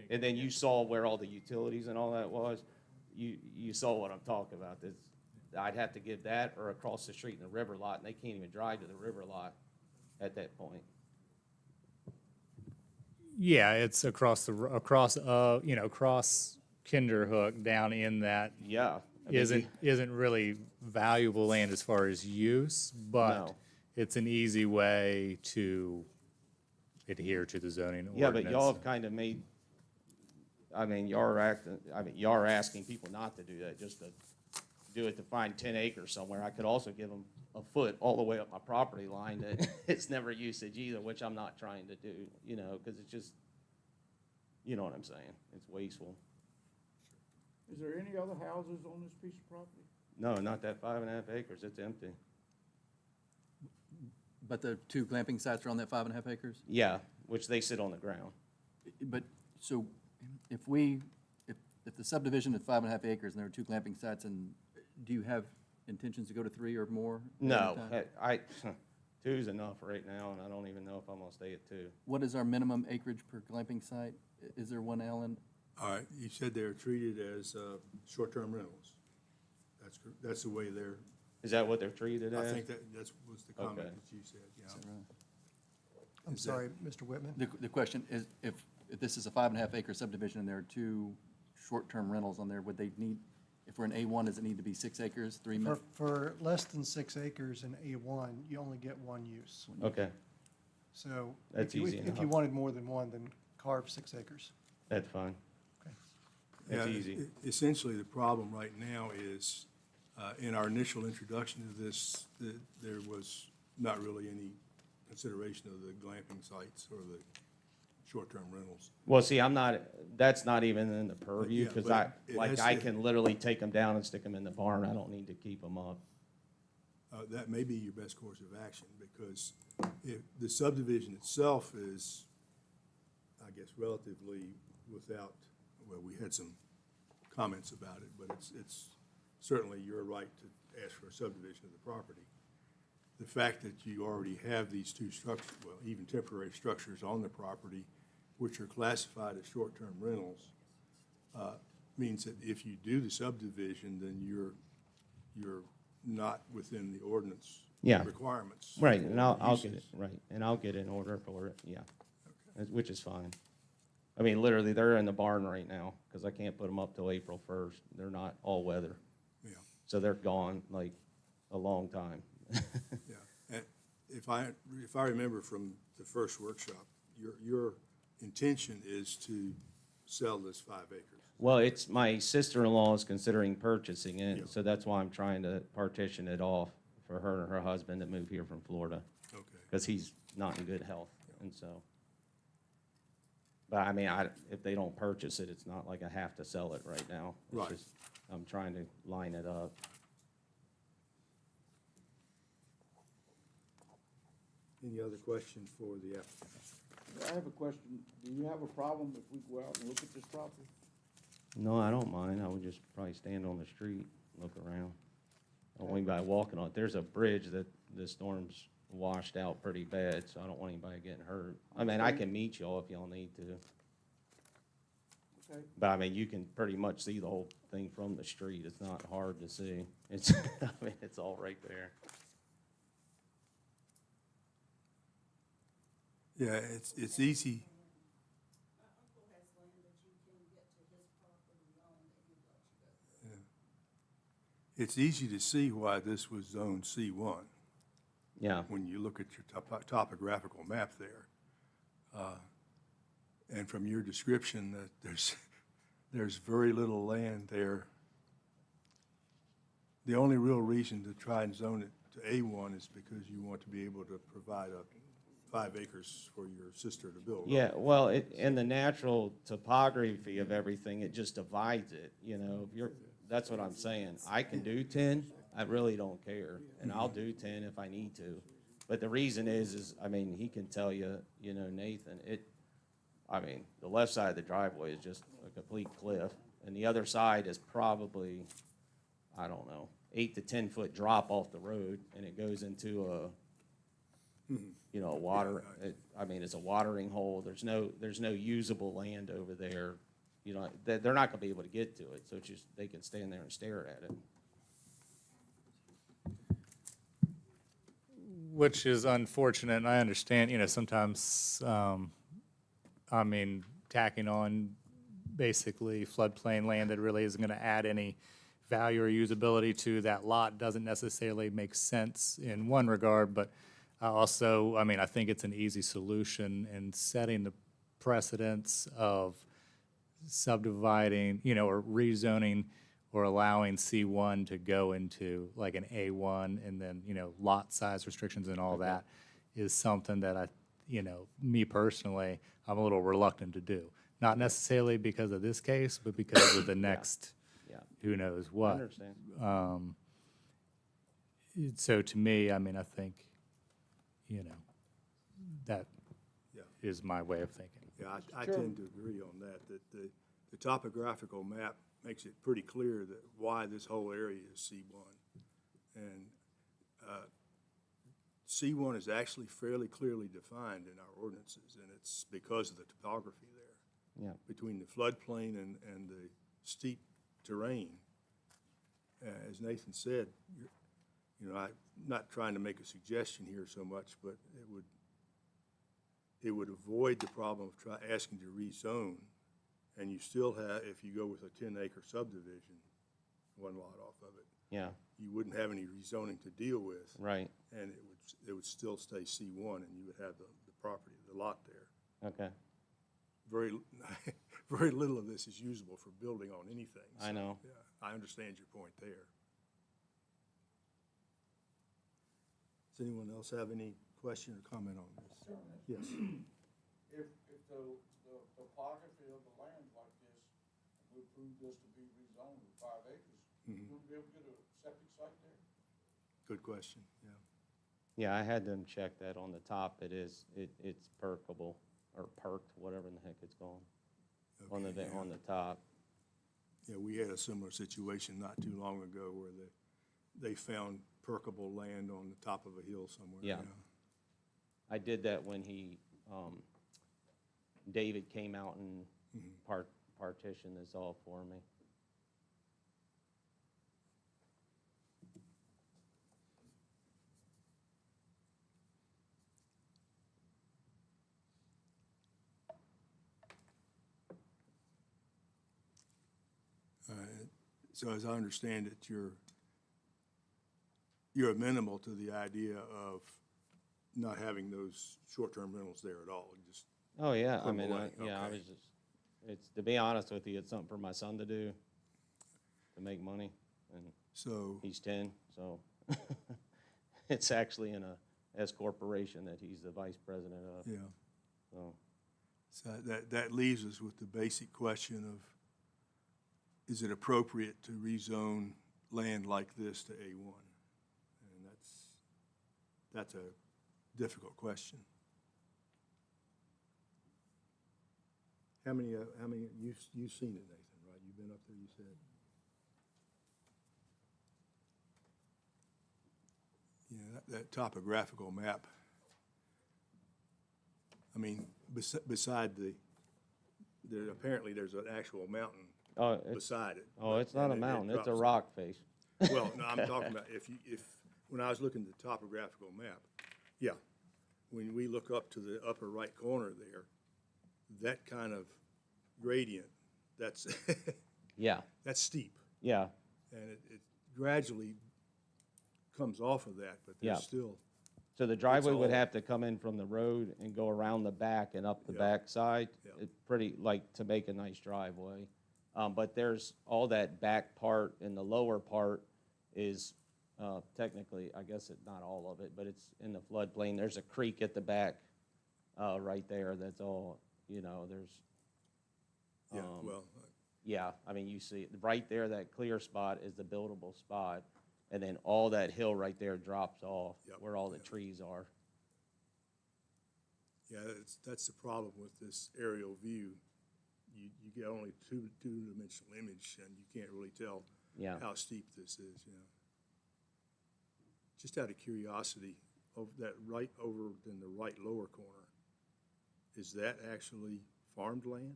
And then you saw where all the utilities and all that was? You saw what I'm talking about. I'd have to give that or across the street in the river lot, and they can't even drive to the river lot at that point. Yeah, it's across across Kinderhook down in that Yeah. I mean, isn't really valuable land as far as use, but No. it's an easy way to adhere to the zoning Yeah, ordinance. but y'all have kind of made, I mean, y'all are asking people not to do that, just to do it to find 10 acres somewhere. I could also give them a foot all the way up my property line that it's never usage either, which I'm not trying to do, you know, because it's just, you know what I'm saying? It's wasteful. Is there any other houses on this piece of property? No, not that 5.5 acres, it's empty. But the two glamping sites are on that 5.5 acres? Yeah, which they sit on the ground. But, so if the subdivision is 5.5 acres and there are two glamping sites, and do you have intentions to go to 3 or more? at any No, time? two's enough right now, and I don't even know if I'm gonna stay at 2. What is our minimum acreage per glamping site? Is there one, Alan? All right, you said they're treated as short-term rentals. That's the way they're, Is that what they're treated I as? think that was the comment Okay. that you said, yeah. I'm sorry, Mr. Whitman? The question is, if this is a 5.5 acre subdivision and there are two short-term rentals on there, would they need, if we're in A1, does it need to be 6 acres, 3 minutes? For less than 6 acres in A1, you only get one use. Okay, So That's if you, easy if you enough. wanted more than one, then carve 6 acres. that's fine. That's easy. Essentially, the problem right now is, in our initial introduction to this, there was not really any consideration of the glamping sites or the short-term rentals. Well, see, that's not even in the purview, Yeah, because but it has I to- can literally take them down and stick them in the barn. I don't need to keep them up. That may be your best course of action, because if the subdivision itself is, I guess, relatively without, well, we had some comments about it, but it's certainly your right to ask for a subdivision of the property. The fact that you already have these two structures, well, even temporary structures on the property, which are classified as short-term rentals, means that if you do the subdivision, then you're not within the ordinance Yeah. requirements. Right, for and I'll get it, uses. right, and I'll get an order for it, yeah, which is fine. I mean, literally, they're in the barn right now, because I can't put them up till April 1st. They're not all weather, Yeah, so they're gone like a long time. yeah. And if I remember from the first workshop, your intention is to sell this 5 acres. Well, it's, my sister-in-law is considering purchasing Yeah. it, so that's why I'm trying to partition it off for her and her husband that moved here from Florida, Okay. because he's not in good health, and so. But I mean, if they don't purchase it, it's not like I have to sell it right now. It's Right. just, I'm trying to line it up. Any other questions for the applicant? I have a question. Do you have a problem if we go out and look at this property? No, I don't mind. I would just probably stand on the street, look around. I don't want anybody walking on it. There's a bridge that the storm's washed out pretty bad, so I don't want anybody getting hurt. I mean, I can meet y'all if y'all need to. Okay. But I mean, you can pretty much see the whole thing from the street. It's not hard to see. It's, I mean, it's all right there. Yeah, it's easy. Yeah. It's easy to see why this was zone C1 Yeah, when you look at your topographical map there. And from your description, that there's very little land there The only real reason to try and zone it to A1 is because you want to be able to provide up 5 acres for your sister to build on. Yeah, well, in the natural topography of everything, it just divides it, you know, if you're, that's what I'm saying. I can do 10, I really don't care, and I'll do 10 if I need to. But the reason is, I mean, he can tell you, you know, Nathan, I mean, the left side of the driveway is just a complete cliff, and the other side is probably, I don't know, 8 to 10 foot drop off the road, and it goes into a, you know, I mean, it's a watering hole. There's no usable land over there. You know, they're not gonna be able to get to it, so it's just, they can stand there and stare at it. Which is unfortunate, and I understand, you know, sometimes, I mean, tacking on basically floodplain land that really isn't gonna add any value or usability to that lot doesn't necessarily make sense in one regard, but also, I mean, I think it's an easy solution in setting the precedence of subdividing, you know, or rezoning or allowing C1 to go into like an A1 and then, you know, lot size restrictions and all that is something that I, you know, me personally, I'm a little reluctant to do. Not necessarily because of this case, but because of the next, Yeah, who knows I what. understand. So to me, I mean, I think, you know, that Yeah. is my way of thinking. Yeah, I tend to agree on that, the topographical map makes it pretty clear that why this whole area is C1. And C1 is actually fairly clearly defined in our ordinances, and it's because of the topography there. Yeah. Between the floodplain and the steep terrain. As Nathan said, you know, I'm not trying to make a suggestion here so much, but it would avoid the problem of asking to rezone, and you still have, if you go with a 10-acre subdivision, one lot off of it, Yeah, you wouldn't have any rezoning to deal with, right, and it would still stay C1, and you would have the property, the lot there. okay, Very, very little of this is usable for building on anything. I know. Yeah, I understand your point there. Does anyone else have any question or comment on this? Yes. If the topography of the land like this, we approve this to be rezoned with 5 acres, you wouldn't be able to get a septic site there? Good question, yeah. yeah, I had them check that on the top, it's perkable, or perked, whatever in the heck it's called, on Okay, yeah. the top. Yeah, we had a similar situation not too long ago where they found perkable land on the top of a hill somewhere. Yeah. I did that when David came out and partitioned this all for me. So as I understand it, you're amenable to the idea of not having those short-term rentals there at all, just, Oh, yeah, I Put 'em mean, away, yeah, I okay. was just, to be honest with you, it's something for my son to do, to make money, and so, he's 10, so it's actually in a S corporation that he's the vice president of, yeah. so. So that leaves us with the basic question of, is it appropriate to rezone land like this to A1? And that's a difficult question. How many, you've seen it, Nathan, right? You've been up there, you said? Yeah, that topographical map, I mean, beside apparently there's an actual mountain Oh, it's, beside it. oh, it's not a and it mountain, it's a drops. rock face. Well, no, I'm talking about when I was looking at the topographical map, yeah, when we look up to the upper right corner there, that kind of gradient, that's, Yeah, that's steep. yeah, And it gradually comes off of that, but Yeah. there's still, so the driveway would all- have to come in from the road and go around the back and up the Yeah. back side. Yeah. It's pretty, like, to make a nice driveway. But there's all that back part and the lower part is technically, I guess not all of it, but it's in the floodplain. There's a creek at the back right there that's all, there's, Yeah, well, yeah, I mean, you see, it right there, that clear spot is the buildable spot. And then all that hill right there drops off Yep, where all the yep. trees are. yeah, that's the problem with this aerial view. You get only two-dimensional image, and you can't really tell Yeah. how steep this is, Just out of curiosity, that right over in the right lower corner, is that actually farmed land?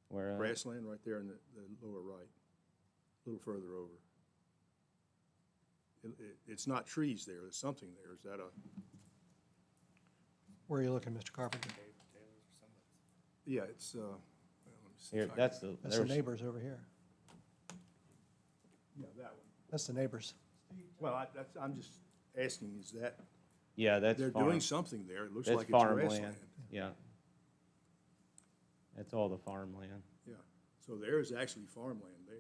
Where, Grassland right there in the lower right, a little further over. It's not trees there, there's something there. Is that a, Where are you looking, Mr. Carpenter? yeah, it's, let me see here, if I that's can- the, That's the there's, neighbors over here. Yeah, that one. That's the neighbors. Well, I'm just asking, is that, yeah, that's they're farm. doing something there. It looks That's like it's farmland. grassland. Yeah. That's all the farmland. Yeah, so there's actually farmland there.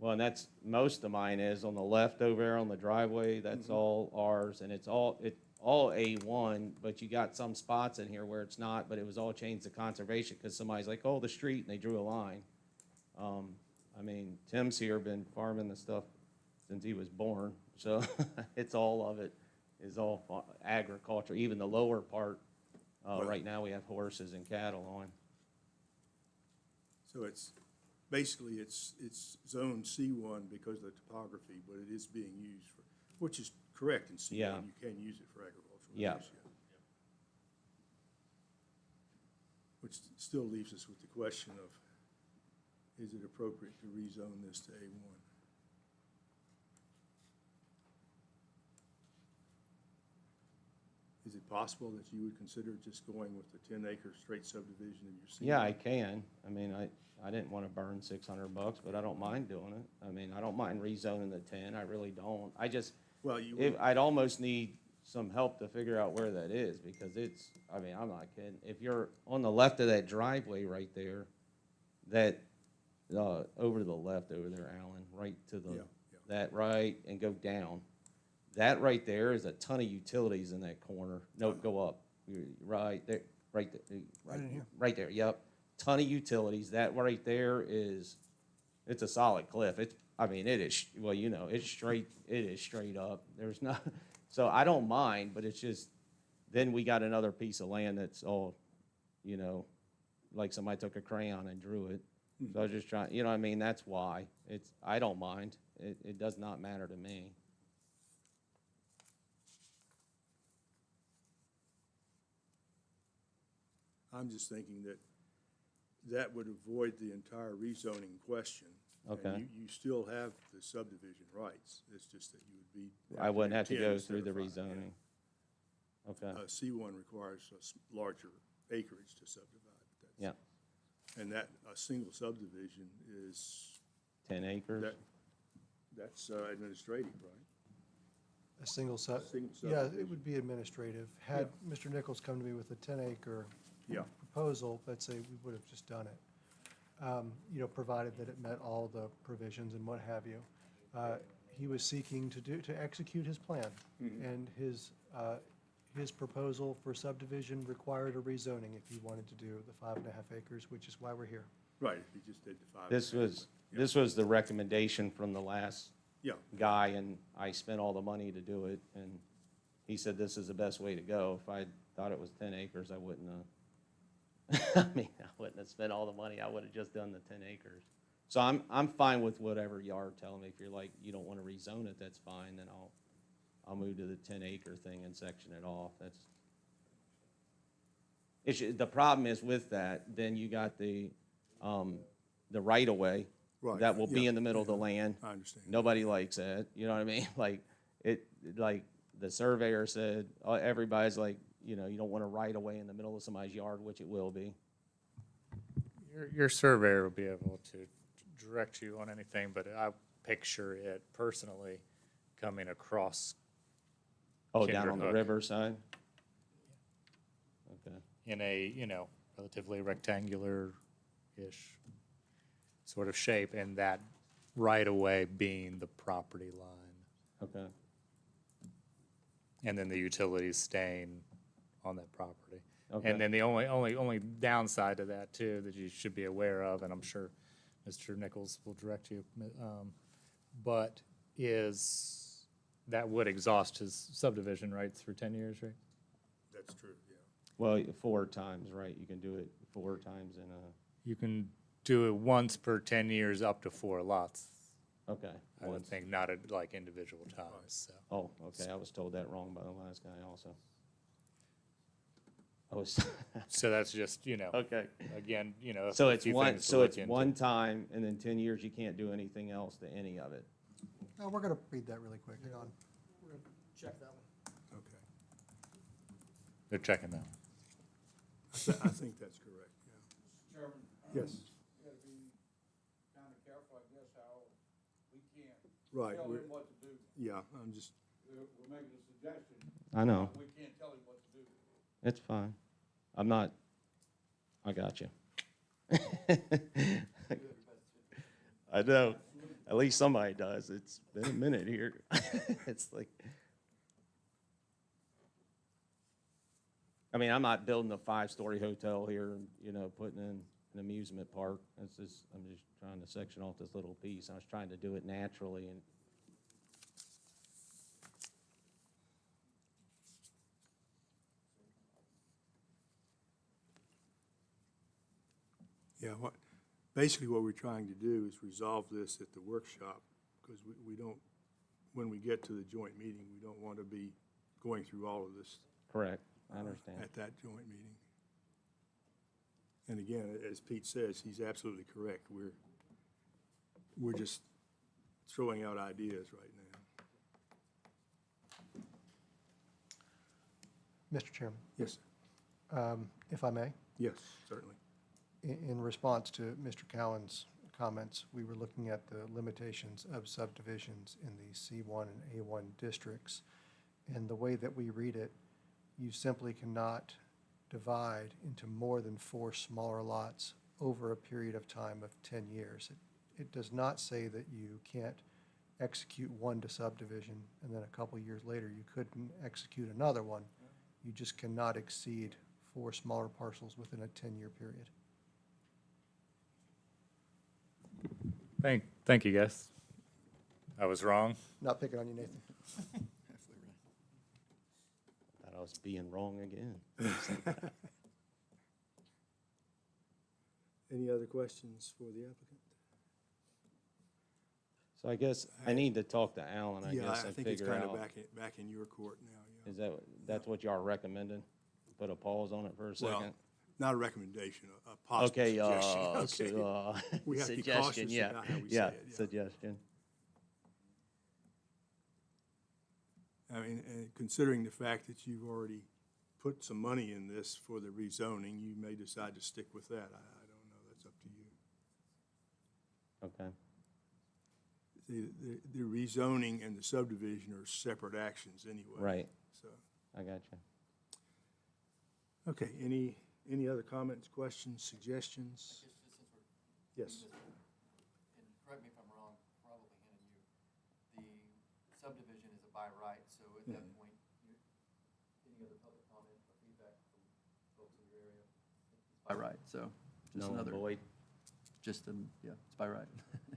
Well, and that's, most of mine is on the left over there on the driveway, that's all ours, and it's all A1, but you got some spots in here where it's not, but it was all changed to conservation, because somebody's like, oh, the street, and they drew a line. I mean, Tim's here, been farming the stuff since he was born, so it's all of it is all agriculture, even the lower part, right now we have horses and cattle on. So it's, basically, it's zone C1 because of the topography, but it is being used for, which is correct in C1. Yeah. You can use it for agricultural Yeah. use. Which still leaves us with the question of, is it appropriate to rezone this to A1? Is it possible that you would consider just going with the 10-acre straight subdivision of your C1? Yeah, I can. I mean, I didn't want to burn $600, but I don't mind doing it. I mean, I don't mind rezoning the 10, I really don't. I just, Well, you would, I'd almost need some help to figure out where that is, because it's, I mean, I'm not kidding. If you're on the left of that driveway right there, that, over to the left over there, Alan, right to the, Yeah, yeah. that right, and go down. That right there is a ton of utilities in that corner. No, go up. Right there, right there. Right in here. Right there, yep. Ton of utilities. That right there is, it's a solid cliff. It's, I mean, it is, well, it's straight, it is straight up. There's not, so I don't mind, but it's just, then we got another piece of land that's all, like somebody took a crayon and drew it. So I was just trying, what I mean? That's why. It's, I don't mind. It does not matter to me. I'm just thinking that that would avoid the entire rezoning question. Okay. And you still have the subdivision rights. It's just that you would be. I wouldn't have to 10 go instead through of the 5, rezoning. yeah. Okay, C1 requires larger acreage to subdivide. yeah, And that, a single subdivision is, 10 acres. that's administrative, right? A single sub, Single yeah, it subdivision. would be administrative. Had Mr. Nichols come to me with a 10-acre Yeah. proposal, let's say we would have just done it, provided that it met all the provisions and what have you. He was seeking to execute his plan, and his proposal for subdivision required a rezoning if he wanted to do the 5.5 acres, which is why we're here. Right, if you just did the 5. This was the recommendation from the last Yeah, guy, and I spent all the money to do it, and he said this is the best way to go. If I thought it was 10 acres, I wouldn't have, I mean, I wouldn't have spent all the money. I would have just done the 10 acres. So I'm fine with whatever you are telling me. If you're like, you don't want to rezone it, that's fine, then I'll move to the 10-acre thing and section it off. The problem is with that, then you got the right-of-way Right, that will be yeah, in the middle of the land. I understand. Nobody likes that, you know what I mean? Like the surveyor said, everybody's like, you don't want to right-of-way in the middle of somebody's yard, which it will be. Your surveyor will be able to direct you on anything, but I picture it personally coming across Oh, down on the Kinderhook. riverside? Okay. in a, relatively rectangular-ish sort of shape, and that right-of-way being the property line, Okay. and then the utilities staying on that property. Okay. And then the only downside to that too, that you should be aware of, and I'm sure Mr. Nichols will direct you, but is that would exhaust his subdivision rights for 10 years, right? That's true, yeah. Well, 4 times, right? You can do it 4 times in a, You can do it once per 10 years up to 4 lots, okay. I would once. think, not at like individual times, so. Oh, okay, I was told that wrong by the last guy also. I was, So that's just, okay. again, So a it's few one, things to so look it's into. one time, and then 10 years, you can't do anything else to any of it. No, we're going to read that really quick. Hang on. Check that one. Okay. They're checking that. I think that's correct, yeah. Chairman? Yes. You gotta be kinda careful, I guess, how we can't Right, tell we're- him what to do. Yeah, I'm just, We're making a suggestion, I know, we can't tell him what to do. it's fine. I'm not, I got you. I know, at least somebody does. It's been a minute here. It's like, I mean, I'm not building a 5-story hotel here, putting in an amusement park. I'm just trying to section off this little piece. I was trying to do it naturally and yeah, basically what we're trying to do is resolve this at the workshop, because we don't, when we get to the joint meeting, we don't want to be going through all of this correct. I understand. at that joint meeting. And again, as Pete says, he's absolutely correct. We're just throwing out ideas right now. Mr. Chairman, Yes, if I may, yes, certainly. in response to Mr. Cowan's comments, we were looking at the limitations of subdivisions in the C1 and A1 districts. And the way that we read it, you simply cannot divide into more than 4 smaller lots over a period of time of 10 years. It does not say that you can't execute one to subdivision, and then a couple years later, you couldn't execute another one. You just cannot exceed 4 smaller parcels within a 10-year period. Thank you, guys. I was wrong. Not picking on you, Nathan. Thought I was being wrong again. Any other questions for the applicant? So I guess I need to talk to Alan, I Yeah, guess, I and think it's figure kind of out, back in your court now, yeah. that's what y'all are recommending? Put a pause on it for a Well, second? not a recommendation, a possible Okay, suggestion, okay? We have to be suggestion, cautious yeah, about how we say yeah, it, yeah. suggestion. I mean, and considering the fact that you've already put some money in this for the rezoning, you may decide to stick with that. I don't know, that's up to you. Okay, The rezoning and the subdivision are separate actions anyway. right, So, I got you. okay, any other comments, questions, suggestions? Just since we're. Yes. And correct me if I'm wrong, probably Hannah, the subdivision is a by right, so at that point, any other public comment or feedback from folks in your area? By right, so just No, another, Boyd? yeah, it's by right.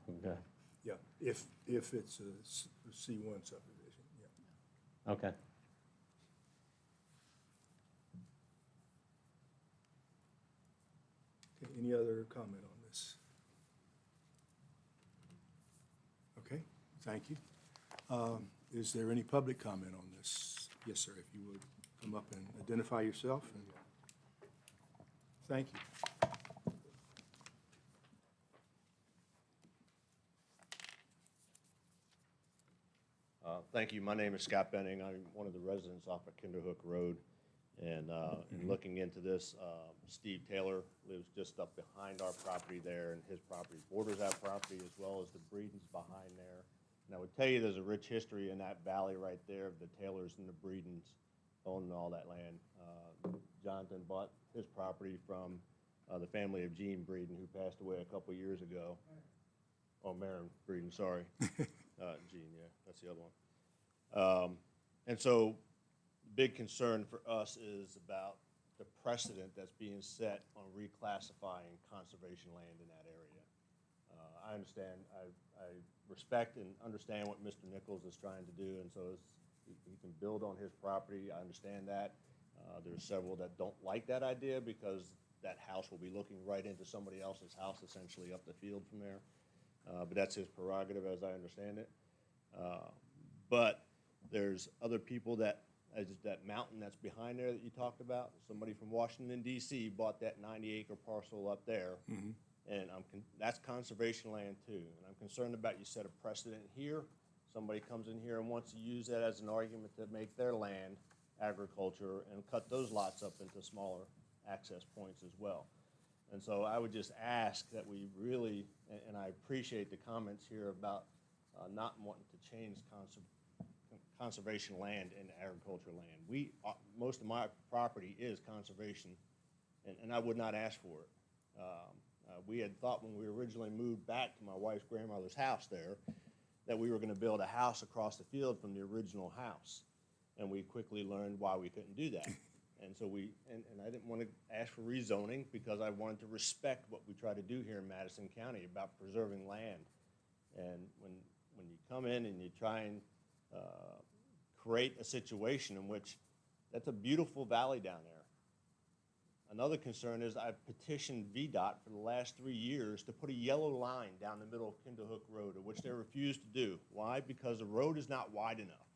Okay, Yeah, if it's a C1 subdivision, yeah. okay. Okay, any other comment on this? Okay, thank you. Is there any public comment on this? Yes, sir, if you would come up and identify yourself. And thank you. Thank you. My name is Scott Benning. I'm one of the residents off of Kinderhook Road. And in looking into this, Steve Taylor lives just up behind our property there, and his property borders that property as well as the Breedens behind there. And I would tell you there's a rich history in that valley right there of the Taylors and the Breedens owning all that land. Jonathan bought his property from the family of Gene Breeden, who passed away a couple years ago. Oh, Maren Breeden, sorry. Jean, yeah, that's the other one. And so, big concern for us is about the precedent that's being set on reclassifying conservation land in that area. I understand, I respect and understand what Mr. Nichols is trying to do, and so he can build on his property, I understand that. There's several that don't like that idea because that house will be looking right into somebody else's house, essentially up the field from there. But that's his prerogative, as I understand it. But there's other people that, as that mountain that's behind there that you talked about, somebody from Washington DC bought that 90-acre parcel up there. And that's conservation land too. And I'm concerned about you set a precedent here. Somebody comes in here and wants to use that as an argument to make their land agriculture and cut those lots up into smaller access points as well. And so I would just ask that we really, and I appreciate the comments here about not wanting to change conservation land into agricultural land. Most of my property is conservation, and I would not ask for it. We had thought when we originally moved back to my wife's grandmother's house there, that we were gonna build a house across the field from the original house. And we quickly learned why we couldn't do that. And so and I didn't want to ask for rezoning because I wanted to respect what we try to do here in Madison County about preserving land. And when you come in and you try and create a situation in which that's a beautiful valley down there. Another concern is I've petitioned VDOT for the last 3 years to put a yellow line down the middle of Kinderhook Road, which they refused to do. Why? Because the road is not wide enough.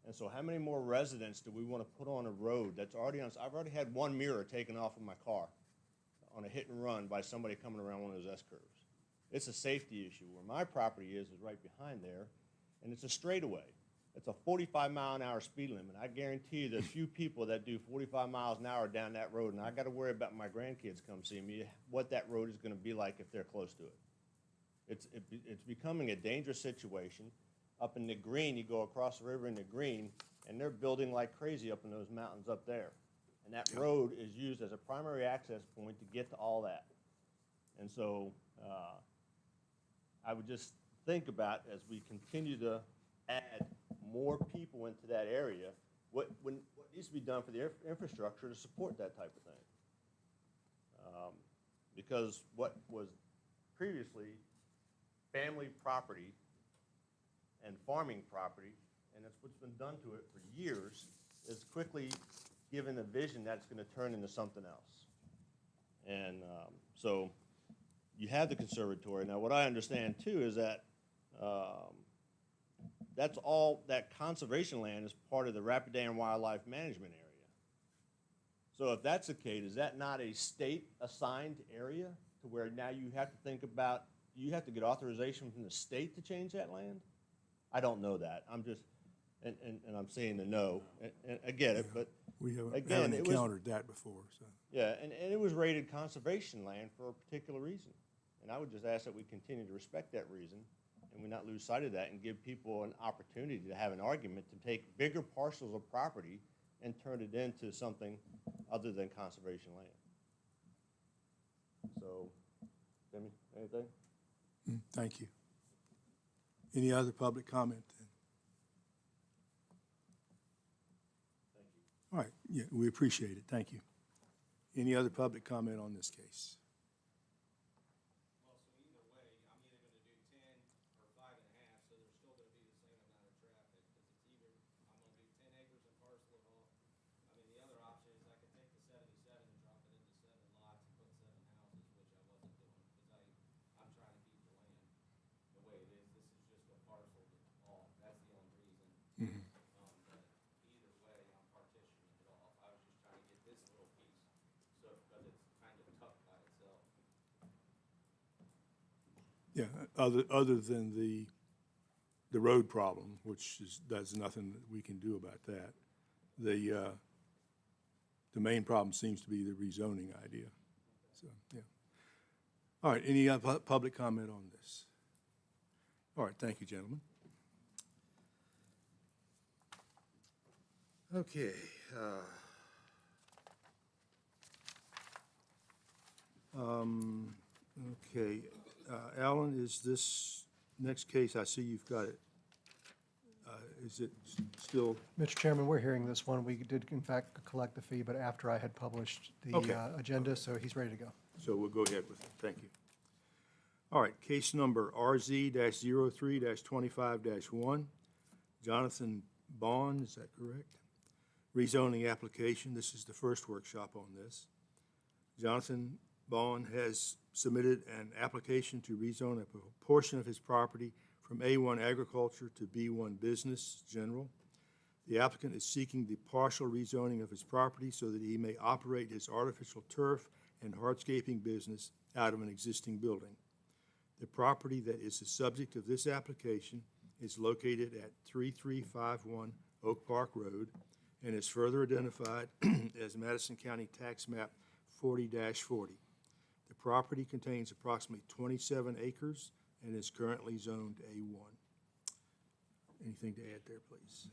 And so how many more residents do we want to put on a road that's already on? I've already had one mirror taken off of my car on a hit and run by somebody coming around one of those S-curves. It's a safety issue. Where my property is right behind there, and it's a straightaway. It's a 45-mile-an-hour speed limit. I guarantee you there's few people that do 45 miles an hour down that road, and I got to worry about my grandkids come see me, what that road is going to be like if they're close to it. It's becoming a dangerous situation. Up in the Green, you go across the river in the Green, and they're building like crazy up in those mountains up there. And that road is used as a primary access point to get to all that. And so I would just think about, as we continue to add more people into that area, what needs to be done for the infrastructure to support that type of thing. Because what was previously family property and farming property, and that's what's been done to it for years, is quickly given a vision that it's going to turn into something else. And so you have the conservatory. Now, what I understand too is that that's all, that conservation land is part of the Rapidan Wildlife Management Area. So if that's the case, is that not a state-assigned area to where now you have to think about, you have to get authorization from the state to change that land? I don't know that. I'm just, and I'm saying the no, and I get it, but We haven't again, it was, encountered that before, so. yeah, and it was rated conservation land for a particular reason. And I would just ask that we continue to respect that reason, and we not lose sight of that and give people an opportunity to have an argument to take bigger parcels of property and turn it into something other than conservation land. So, Jimmy, anything? Thank you. Any other public comment then? Thank you. All right, yeah, we appreciate it, thank you. Any other public comment on this case? Well, so either way, I'm either gonna do 10 or 5.5, so there's still gonna be the same amount of traffic. Cause it's either, I'm gonna do 10 acres and parcel it off. I mean, the other option is I could take the 77 and drop it into 7 lots and put 7 houses, which I wasn't doing, cause I'm trying to keep the land the way it is. This is just a parcel off, that's the only reason. But either way, I'm partitioning it off. I was just trying to get this little piece, so, because it's kind of tucked by itself. Yeah, other than the road problem, which is, there's nothing that we can do about that. The main problem seems to be the rezoning idea, so, yeah. All right, any other public comment on this? All right, thank you, gentlemen. Okay. Okay, Alan, is this next case, I see you've got it. Is it still, Mr. Chairman, we're hearing this one. We did in fact collect the fee, but after I had published the Okay. agenda, so he's ready to go. so we'll go ahead with it. Thank you. All right, case number RZ-03-25-1, Jonathan Bond, is that correct? Rezoning application. This is the first workshop on this. Jonathan Bond has submitted an application to rezone a portion of his property from A1 Agriculture to B1 Business General. The applicant is seeking the partial rezoning of his property so that he may operate his artificial turf and hardscaping business out of an existing building. The property that is the subject of this application is located at 3351 Oak Park Road and is further identified as Madison County Tax Map 40-40. The property contains approximately 27 acres and is currently zoned A1. Anything to add there, please?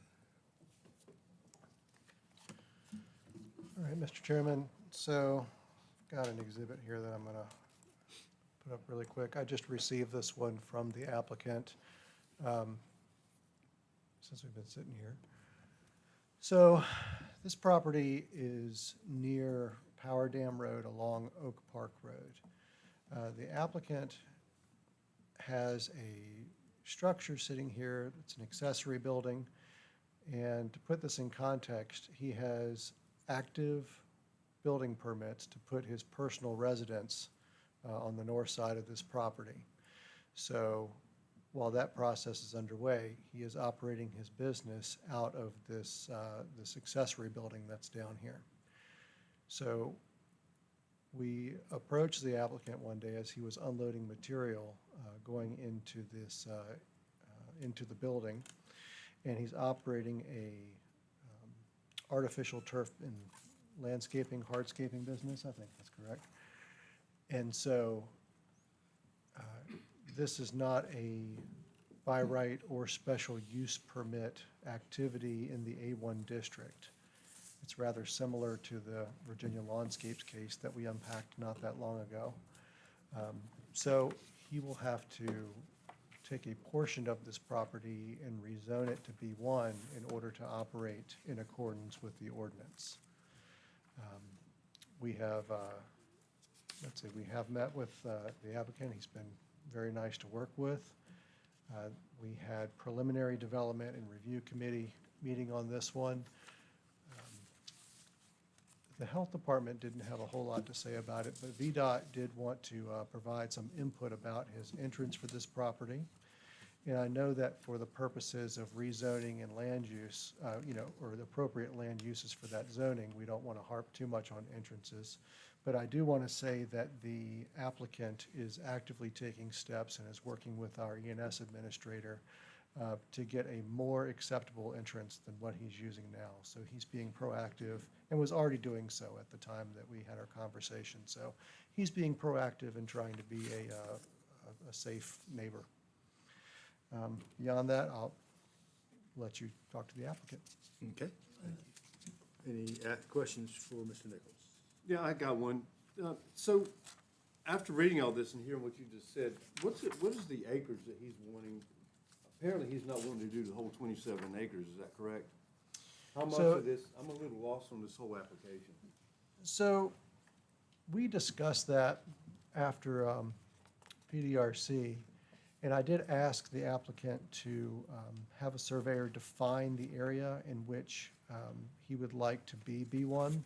All right, Mr. Chairman, so I've got an exhibit here that I'm going to put up really quick. I just received this one from the applicant since we've been sitting here. So this property is near Power Dam Road along Oak Park Road. The applicant has a structure sitting here. It's an accessory building. And to put this in context, he has active building permits to put his personal residence on the north side of this property. So while that process is underway, he is operating his business out of this, this accessory building that's down here. So we approached the applicant one day as he was unloading material going into this, into the building, and he's operating a artificial turf and landscaping, hardscaping business, I think that's correct. And so this is not a by right or special use permit activity in the A1 district. It's rather similar to the Virginia Lawnscapes case that we unpacked not that long ago. So he will have to take a portion of this property and rezone it to B1 in order to operate in accordance with the ordinance. We have, let's see, we have met with the applicant. He's been very nice to work with. We had preliminary development and review committee meeting on this one. The health department didn't have a whole lot to say about it, but VDOT did want to provide some input about his entrance for this property. And I know that for the purposes of rezoning and land use, you know, or the appropriate land uses for that zoning, we don't want to harp too much on entrances. But I do want to say that the applicant is actively taking steps and is working with our E&S administrator to get a more acceptable entrance than what he's using now. So he's being proactive and was already doing so at the time that we had our conversation. So he's being proactive and trying to be a safe neighbor. Beyond that, I'll let you talk to the applicant. Okay. Any questions for Mr. Nichols? Yeah, I got one. So after reading all this and hearing what you just said, what is the acres that he's wanting? Apparently, he's not wanting to do the whole 27 acres, is that correct? How much So- of this, I'm a little lost on this whole application. So we discussed that after PDRC, and I did ask the applicant to have a surveyor define the area in which he would like to be B1.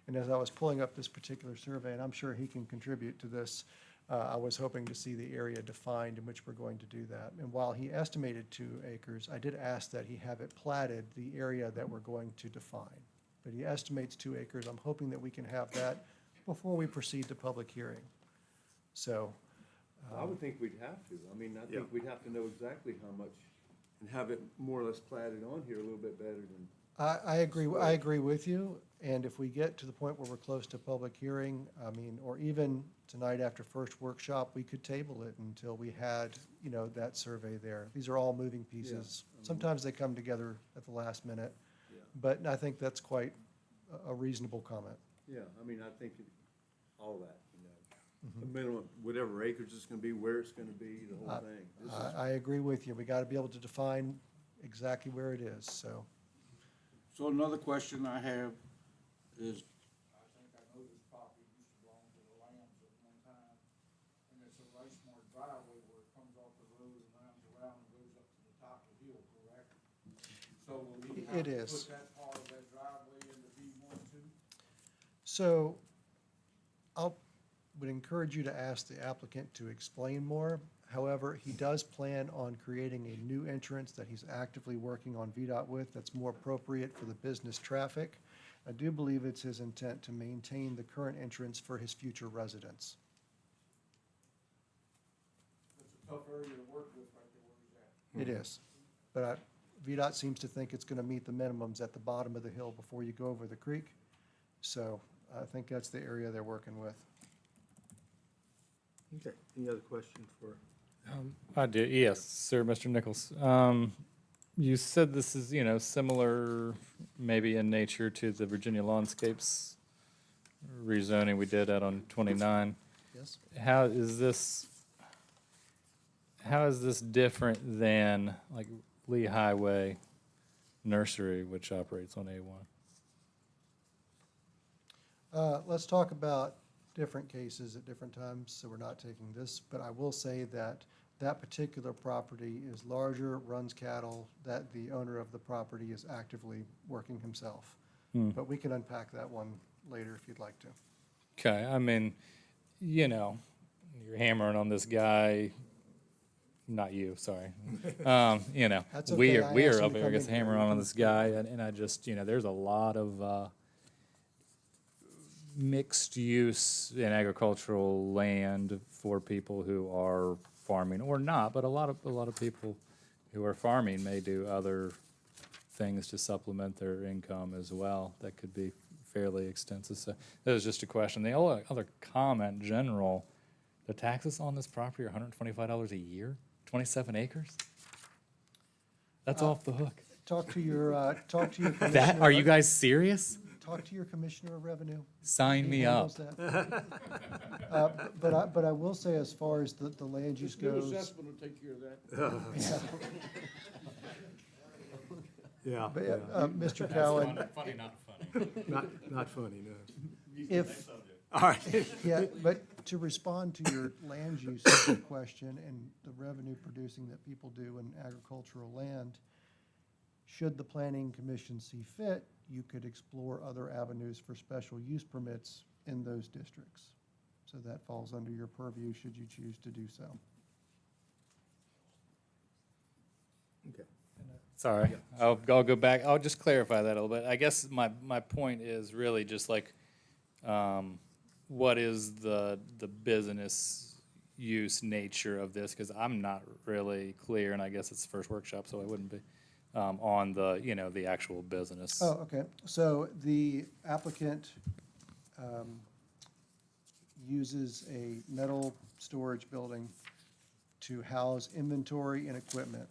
And as I was pulling up this particular survey, and I'm sure he can contribute to this, I was hoping to see the area defined in which we're going to do that. And while he estimated 2 acres, I did ask that he have it platted, the area that we're going to define. But he estimates 2 acres. I'm hoping that we can have that before we proceed to public hearing. So, I would think we'd have to. I mean, I Yeah. think we'd have to know exactly how much and have it more or less platted on here a little bit better than. I agree with you, and if we get to the point where we're close to public hearing, I mean, or even tonight after first workshop, we could table it until we had, you know, that survey there. These are all moving pieces. Sometimes they come together at the last minute, Yeah. but I think that's quite a reasonable comment. Yeah, I mean, I think all that, you know. a minimum, whatever acres it's gonna be, where it's gonna be, the whole thing. This is- I agree with you. We got to be able to define exactly where it is, so. So another question I have is, I think I know this property used to belong to the Lambs at one time, and it's a right smart driveway where it comes off the road and rounds around and goes up to the top of the hill, correct? So will we have It to is. put that part of that driveway into B1 too? So would encourage you to ask the applicant to explain more. However, he does plan on creating a new entrance that he's actively working on VDOT with that's more appropriate for the business traffic. I do believe it's his intent to maintain the current entrance for his future residents. It's a tough area to work with right there where he's at. It is. But VDOT seems to think it's going to meet the minimums at the bottom of the hill before you go over the creek. So I think that's the area they're working with. Okay, any other question for? I do, yes, sir, Mr. Nichols. You said this is, similar maybe in nature to the Virginia Lawnscapes rezoning we did out on 29. Yes? How is this different than like Lee Highway Nursery, which operates on A1? Let's talk about different cases at different times, so we're not taking this. But I will say that that particular property is larger, runs cattle, that the owner of the property is actively working himself. But we can unpack that one later if you'd like to. Okay, I mean, you're hammering on this guy, not you, sorry. That's We okay. are, I we asked are him up to here, I come guess, in here. hammering on this guy, and I just, there's a lot of mixed use in agricultural land for people who are farming or not, but a lot of people who are farming may do other things to supplement their income as well. That could be fairly extensive. So that was just a question. The only other comment, general, the taxes on this property are $125 a year, 27 acres? That's off the hook. Talk to your commissioner. That, are you guys serious? Talk to your commissioner of revenue. Sign He me up. handles that. But I will say, as far as the land use This new goes. assessment will take care of that. Yeah, But, Mr. Cowan, Funny, not funny. not funny, no. if, All right. yeah, but to respond to your land use question and the revenue producing that people do in agricultural land, should the planning commission see fit, you could explore other avenues for special use permits in those districts. So that falls under your purview should you choose to do so. Okay. Sorry, I'll go back. I'll just clarify that a little bit. I guess my point is really just like, what is the business use nature of this? Because I'm not really clear, and I guess it's the first workshop, so I wouldn't be, on the, the actual business. Oh, okay. So the applicant uses a metal storage building to house inventory and equipment,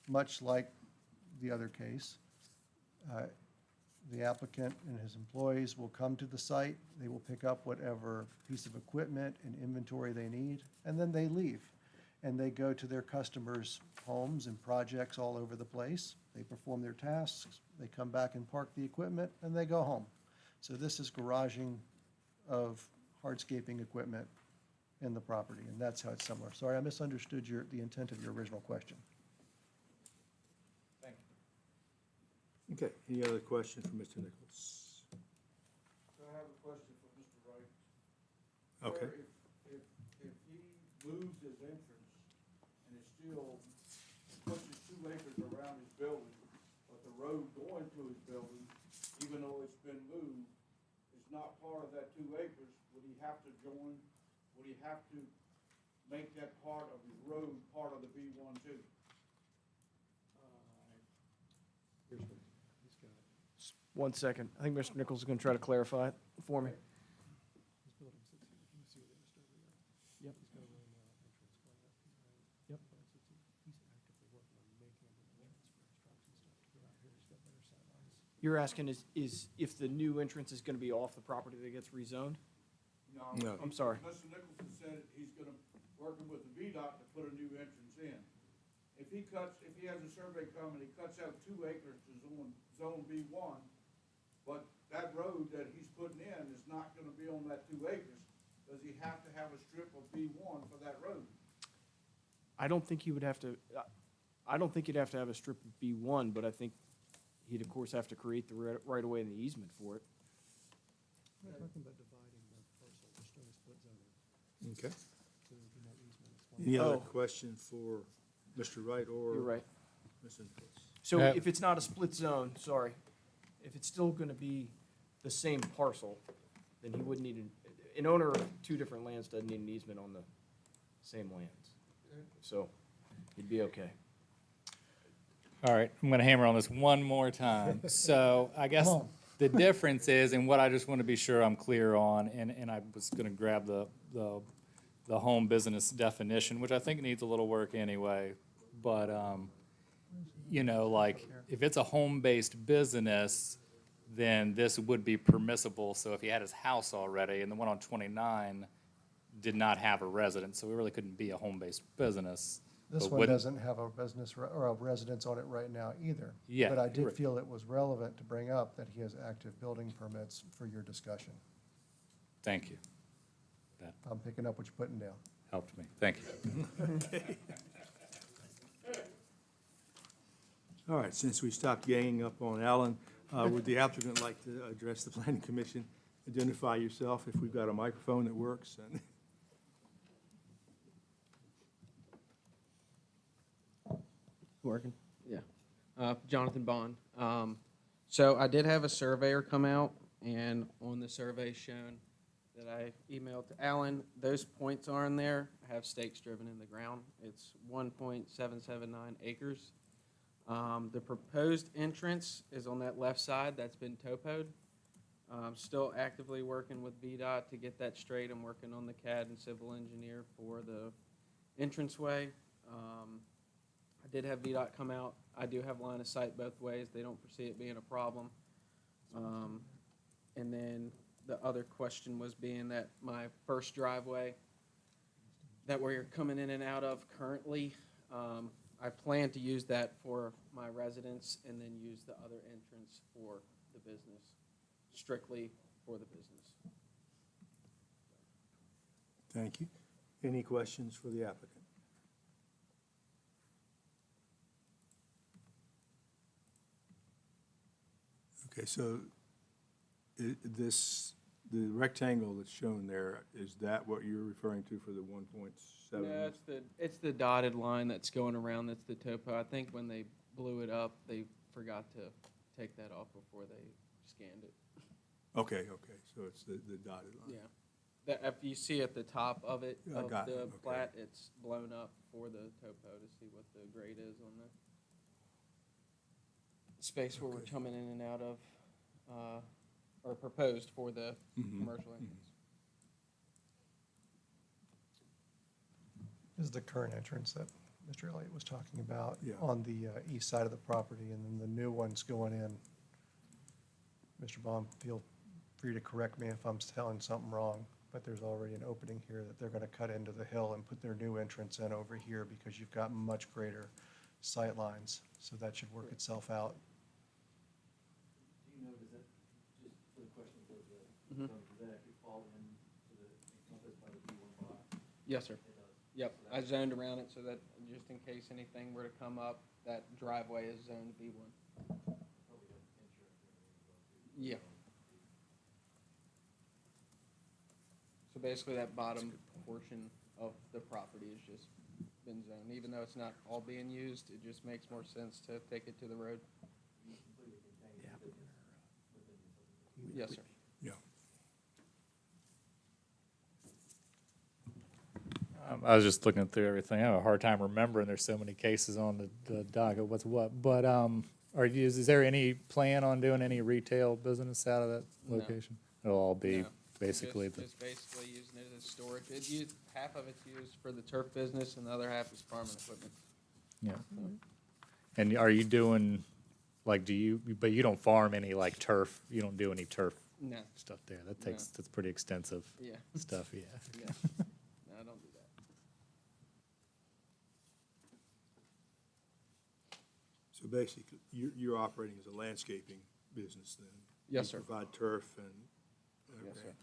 much like the other case. The applicant and his employees will come to the site, they will pick up whatever piece of equipment and inventory they need, and then they leave. And they go to their customers' homes and projects all over the place. They perform their tasks, they come back and park the equipment, and they go home. So this is garaging of hardscaping equipment in the property, and that's how it's similar. Sorry, I misunderstood the intent of your original question. Okay, any other questions for Mr. Nichols? So I have a question for Mr. Wright. Okay. Where if he moves his entrance and it still pushes 2 acres around his building, but the road going to his building, even though it's been moved, is not part of that 2 acres, would he have to make that part of his road part of the B1 too? One second. I think Mr. Nichols is going to try to clarify it for me. Yep. Yep. You're asking is if the new entrance is going to be off the property that gets rezoned? No. I'm sorry. Mr. Nicholson said he's gonna, working with the VDOT to put a new entrance in. If he has a survey come and he cuts out 2 acres to zone B1, but that road that he's putting in is not gonna be on that 2 acres, does he have to have a strip of B1 for that road? I don't think he would have to, I don't think he'd have to have a strip of B1, but I think he'd of course have to create the right of way and the easement for it. Okay. Any other Oh. question for Mr. Wright or? You're right. Mr. Nichols? So Yeah. if it's not a split zone, sorry, if it's still gonna be the same parcel, then he wouldn't need, an owner of 2 different lands doesn't need an easement on the same lands. So he'd be okay. All right, I'm gonna hammer on this one more time. So I guess the difference is, and what I just want to be sure I'm clear on, and I was gonna grab the home business definition, which I think needs a little work anyway. But, you know, like, if it's a home-based business, then this would be permissible. So if he had his house already, and the one on 29 did not have a residence, so it really couldn't be a home-based business. This but one wouldn't- doesn't have a business or a residence on it right now either. Yeah, But I did right. feel it was relevant to bring up that he has active building permits for your discussion. Thank you. I'm picking up what you're putting down. Helped me. Thank you. All right, since we stopped ganging up on Alan, would the applicant like to address the planning commission? Identify yourself if we've got a microphone that works. And Working? Yeah. Jonathan Bond. So I did have a surveyor come out, and on the survey shown that I emailed to Alan, those points are in there, have stakes driven in the ground. It's 1.779 acres. The proposed entrance is on that left side, that's been topoed. Still actively working with VDOT to get that straight. I'm working on the CAD and civil engineer for the entranceway. I did have VDOT come out. I do have line of sight both ways. They don't foresee it being a problem. And then the other question was being that my first driveway that we're coming in and out of currently, I plan to use that for my residence and then use the other entrance for the business, strictly for the business. thank you. Any questions for the applicant? Okay, so the rectangle that's shown there, is that what you're referring to for the 1.7? No, it's the dotted line that's going around, that's the topo. I think when they blew it up, they forgot to take that off before they scanned it. Okay, so it's the dotted line. Yeah. If you see at the top of it, Yeah, I of got it, the okay. plat, it's blown up for the topo to see what the grade is on the space where we're Okay. coming in and out of, or proposed for the Mhm, commercial entrance. This is the current entrance that Mr. Elliott was talking about Yeah. on the east side of the property, and then the new one's going in. Mr. Baum, feel free to correct me if I'm telling something wrong, but there's already an opening here that they're gonna cut into the hill and put their new entrance in over here because you've got much greater sight lines, so that should work itself out. Do you know, does that, just for the question of the, Mhm. does that actually fall into the encompassed by the B1 block? Yes, sir. It does. Yep, I zoned around it so that just in case anything were to come up, that driveway is zoned B1. Probably have insurance and everything as well, too. Yeah. So basically that bottom portion of the property has just been zoned, even though it's not all being used, it just makes more sense to take it to the road. You completely contain the business within the subdivision. Yes, sir. Yeah. I was just looking through everything. I have a hard time remembering. There's so many cases on the docket, what's what. But is there any plan on doing any retail business out of that No. location? It'll all be No. basically Just basically using it as storage. Half of it's used for the turf business and the other half is farming equipment. yeah. And are you doing, like, but you don't farm any, like, turf? You don't do any turf No, stuff there. That's pretty extensive yeah, stuff, yeah. yeah. No, don't do that. So basically, you're operating as a landscaping business then? Yes, You sir. provide turf and, Yes, okay. sir.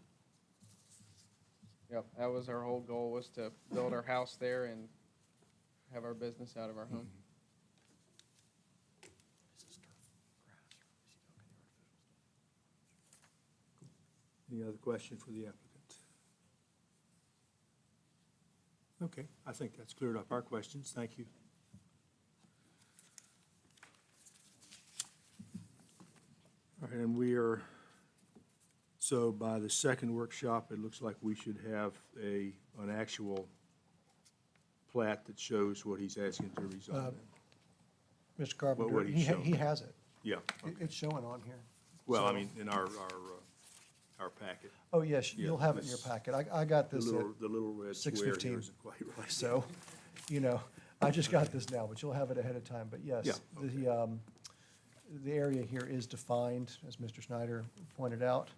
Yep, that was our whole goal, was to build our house there and have our business out of our home. Any other question for the applicant? Okay, I think that's cleared up our questions. Thank you. All right, and we are, so by the second workshop, it looks like we should have an actual plat that shows what he's asking to rezone. Mr. Carpenter, what he's showing. he has it. Yeah, It's showing on here. well, I So- mean, in our packet. Oh, yes, Yeah, you'll have it in your this- packet. I got The this at little red square here 6:15. isn't quite right. So, I just got this now, but you'll have it ahead of time. But yes, Yeah, the area here is defined, as Mr. Snyder pointed out.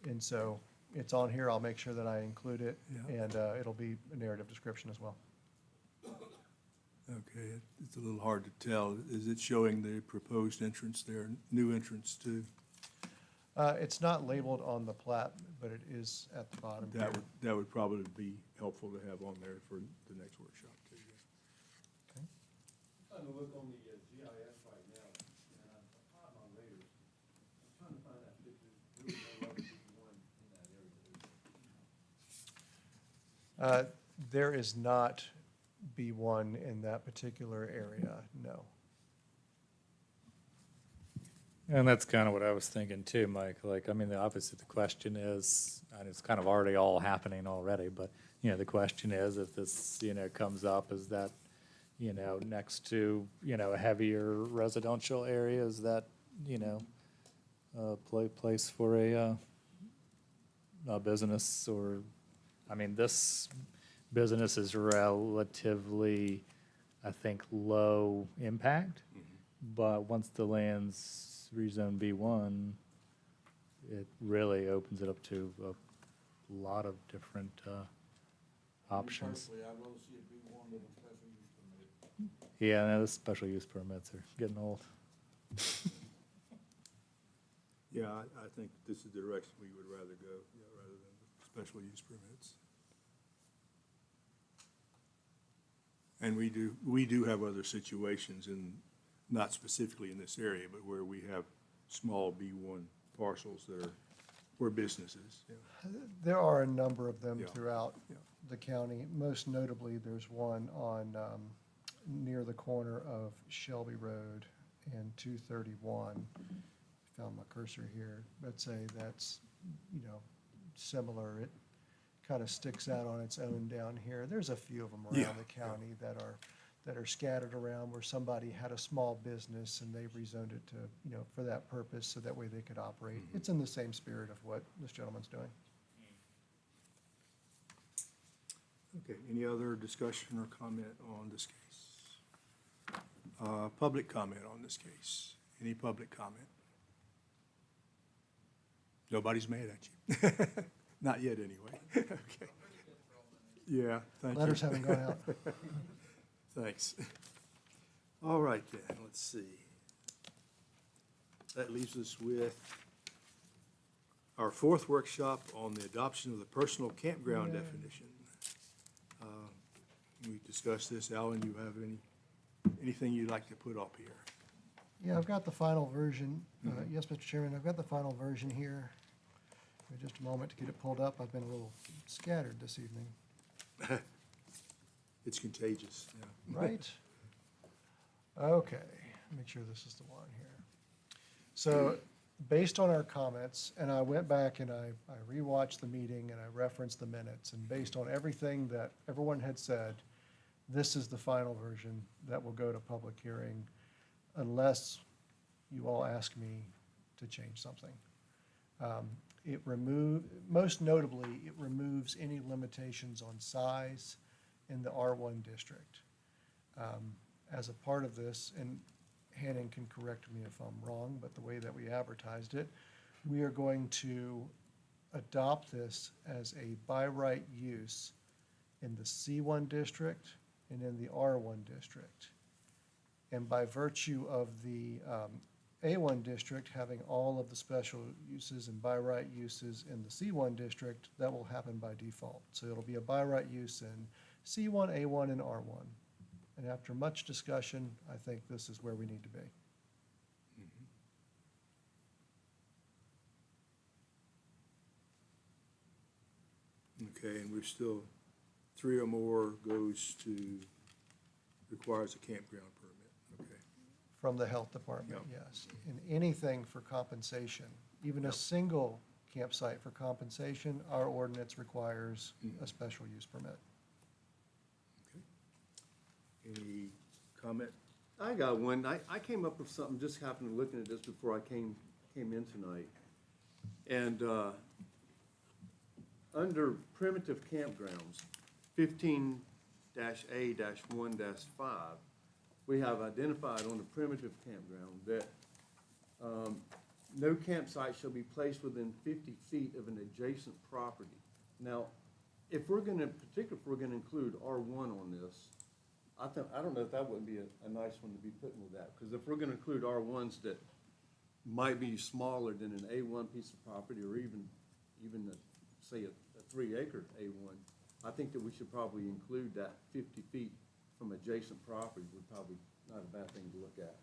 And so it's on here. I'll make sure that I include it. Yeah. And it'll be a narrative description as well. Okay, it's a little hard to tell. Is it showing the proposed entrance there, new entrance too? It's not labeled on the plat, but it is at the bottom here. That would probably be helpful to have on there for the next workshop too. Okay. I'm trying to look on the GIS right now, and I'm on my radar. I'm trying to find out if there's really no other B1 in that area. There is not B1 in that particular area, no. And that's kind of what I was thinking too, Mike. Like, I mean, obviously the question is, and it's kind of already all happening already, but, the question is if this, comes up, is that, next to, a heavier residential area, is that, a place for a business or, I mean, this business is relatively, I think, low impact. But once the land's rezoned B1, it really opens it up to a lot of different options. Personally, I'd rather see it be one than a special use permit. Yeah, no, the special use permits are getting old. Yeah, I think this is the direction we would rather go, rather than special use permits. And we do have other situations not specifically in this area, but where we have small B1 parcels that are, where businesses, There are a number of them Yeah. throughout Yeah. the county. Most notably, there's one on, near the corner of Shelby Road and 231. Found my cursor here. Let's say that's, similar. It kind of sticks out on its own down here. There's a few of them Yeah, around the county that are scattered around where somebody had a small business and they rezoned it to, for that purpose, so that way they could operate. It's in the same spirit of what this gentleman's doing. Okay, any other discussion or comment on this case? Public comment on this case? Any public comment? Nobody's mad at you? Not yet, anyway. Okay. Yeah, thank you. Letters haven't gone out. Thanks. All right then, let's see. That leaves us with our fourth workshop on the adoption of the personal campground definition. We discussed this. Alan, you have anything you'd like to put up here? Yeah, I've got the final version. Yes, Mr. Chairman, I've got the final version here. Give me just a moment to get it pulled up. I've been a little scattered this evening. It's contagious, yeah. Right? Okay, make sure this is the one here. So, based on our comments, and I went back and I rewatched the meeting and I referenced the minutes, and based on everything that everyone had said, this is the final version that will go to public hearing unless you all ask me to change something. Most notably, it removes any limitations on size in the R1 district. As a part of this, and Hannon can correct me if I'm wrong, but the way that we advertised it, we are going to adopt this as a by right use in the C1 district and in the R1 district. And by virtue of the A1 district having all of the special uses and by right uses in the C1 district, that will happen by default. So it'll be a by right use in C1, A1, and R1. And after much discussion, I think this is where we need to be. Okay, and we're still, 3 or more goes to, requires a campground permit, okay. From the health department, yes. And anything for compensation, even a single campsite for compensation, our ordinance requires a special use permit. Any comment? I got one. I came up with something, just happened to looking at this before I came in tonight. And, under primitive campgrounds, 15-A-1-5, we have identified on the primitive campground that, no campsite shall be placed within 50 feet of an adjacent property. Now, if we're gonna, particularly if we're gonna include R1 on this, I don't know if that wouldn't be a nice one to be putting with that, because if we're gonna include R1s that might be smaller than an A1 piece of property, or even say a 3-acre A1, I think that we should probably include that 50 feet from adjacent property would probably not a bad thing to look at.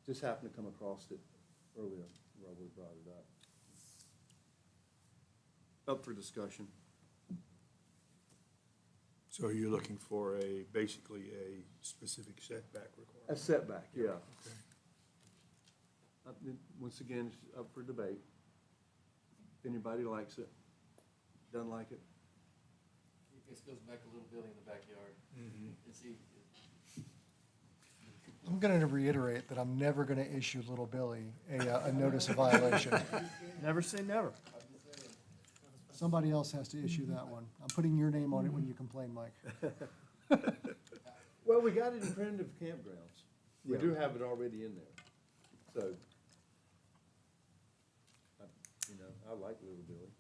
Just happened to come across it earlier, Robert brought it up. Up for discussion. So you're looking for basically a specific setback A requirement? setback, yeah. Okay. Once again, it's up for debate. If anybody likes it, doesn't like it. This goes back to little Billy in the backyard. And see, I'm going to reiterate that I'm never going to issue Little Billy a notice of violation. Never say never. Somebody else has to issue that one. I'm putting your name on it when you complain, Mike. Well, we got it in primitive campgrounds. We do have it already in there. So, I like Little Billy.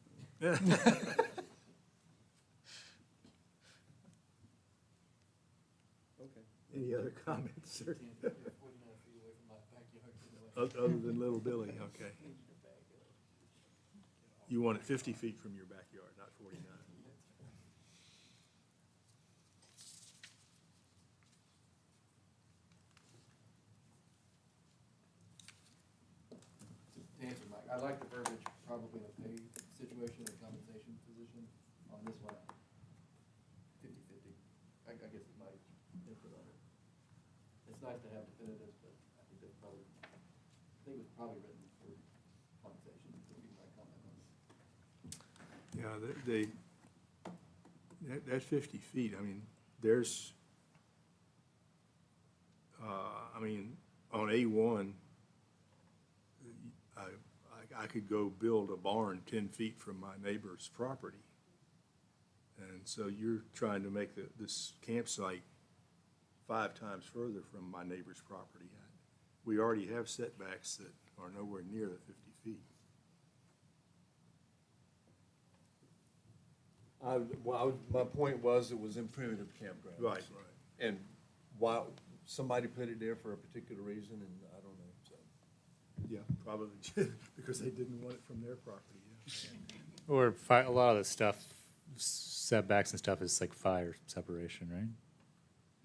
Okay. Any other comments, sir? 49 feet away from my backyard. Other than Little Billy, okay. You want it 50 feet from your backyard, not 49. To answer, Mike, I like the verbiage, probably in a pay situation or compensation position on this one. 50/50. I guess it's my input on it. It's nice to have definitives, but I think it was probably written for compensation, would be my comment on it. Yeah, that 50 feet, I mean, there's, on A1, I could go build a barn 10 feet from my neighbor's property. And so you're trying to make this campsite 5 times further from my neighbor's property. We already have setbacks that are nowhere near the 50 feet. My point was it was in primitive campgrounds. Right. And why, somebody put it there for a particular reason, and I don't know, so. Yeah, probably because they didn't want it from their property, yeah. Or a lot of the stuff, setbacks and stuff is like fire separation, right?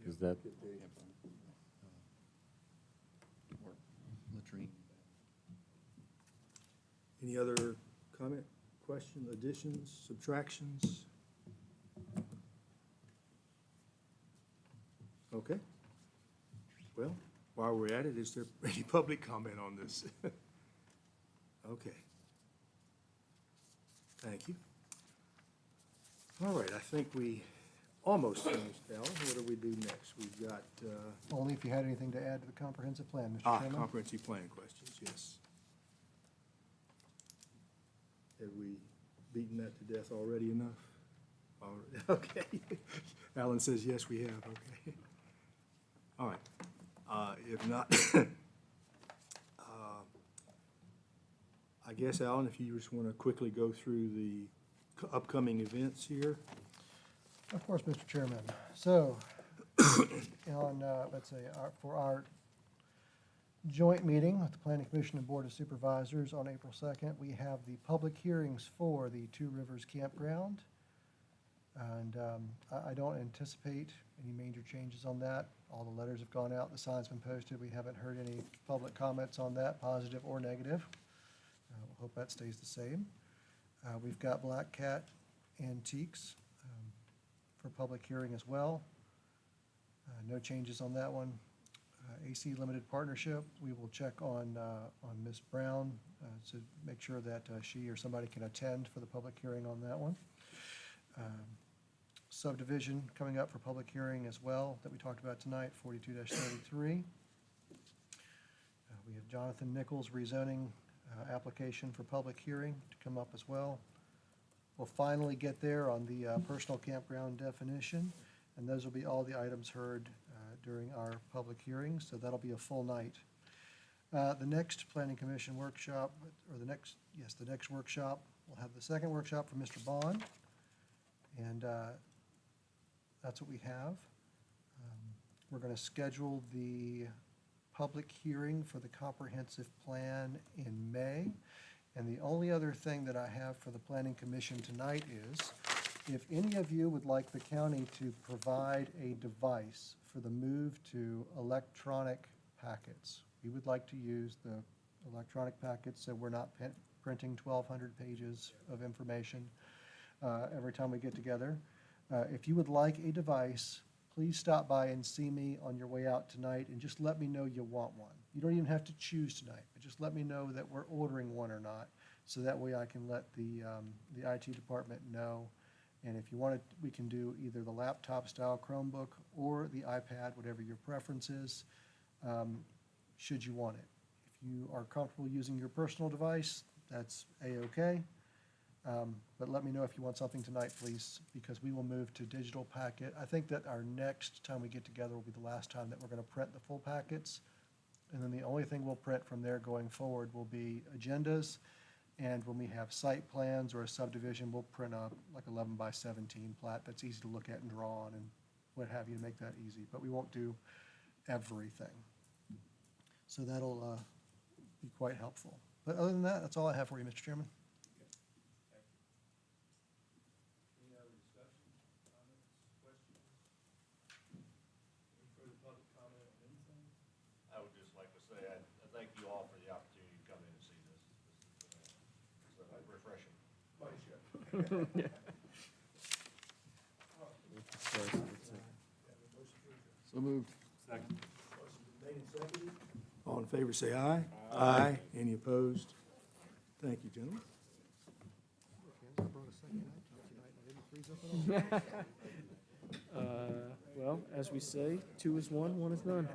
Is that, Or latrine. Any other comment, question, additions, subtractions? Okay. Well, while we're at it, is there any public comment on this? Okay. Thank you. All right, I think we almost finished, Alan. What do we do next? We've got, Only if you had anything to add to the comprehensive plan, Mr. Chairman. comprehensive plan questions, yes. Have we beaten that to death already enough? Okay. Alan says, yes, we have, okay. All right. If not, I guess, Alan, if you just want to quickly go through the upcoming events here. Of course, Mr. Chairman. So, on, let's say, for our joint meeting with the Planning Commission and Board of Supervisors on April 2nd, we have the public hearings for the Two Rivers Campground. And I don't anticipate any major changes on that. All the letters have gone out, the sign's been posted. We haven't heard any public comments on that, positive or negative. We'll hope that stays the same. We've got Black Cat Antiques for public hearing as well. No changes on that one. AC Limited Partnership, we will check on Ms. Brown to make sure that she or somebody can attend for the public hearing on that one. Subdivision coming up for public hearing as well that we talked about tonight, 42-33. We have Jonathan Nichols rezoning application for public hearing to come up as well. We'll finally get there on the personal campground definition, and those will be all the items heard during our public hearings, so that'll be a full night. The next Planning Commission workshop, or the next workshop, we'll have the second workshop for Mr. Bond, and that's what we have. We're going to schedule the public hearing for the comprehensive plan in May. And the only other thing that I have for the Planning Commission tonight is, if any of you would like the county to provide a device for the move to electronic packets, we would like to use the electronic packets so we're not printing 1,200 pages of information every time we get together. If you would like a device, please stop by and see me on your way out tonight and just let me know you want one. You don't even have to choose tonight, but just let me know that we're ordering one or not, so that way I can let the IT department know. And if you want it, we can do either the laptop style Chromebook or the iPad, whatever your preference is, should you want it. If you are comfortable using your personal device, that's A-okay. But let me know if you want something tonight, please, because we will move to digital packet. I think that our next time we get together will be the last time that we're going to print the full packets. And then the only thing we'll print from there going forward will be agendas. And when we have site plans or a subdivision, we'll print a like 11 by 17 plat that's easy to look at and draw on and what have you to make that easy. But we won't do everything. So that'll be quite helpful. But other than that, that's all I have for you, Mr. Chairman. I would just like to say, I thank you all for the opportunity to come in and see this. This is refreshing. So moved. All in favor, say aye. Aye. Any opposed? Thank you, gentlemen. Well, as we say, 2 is 1, 1 is none.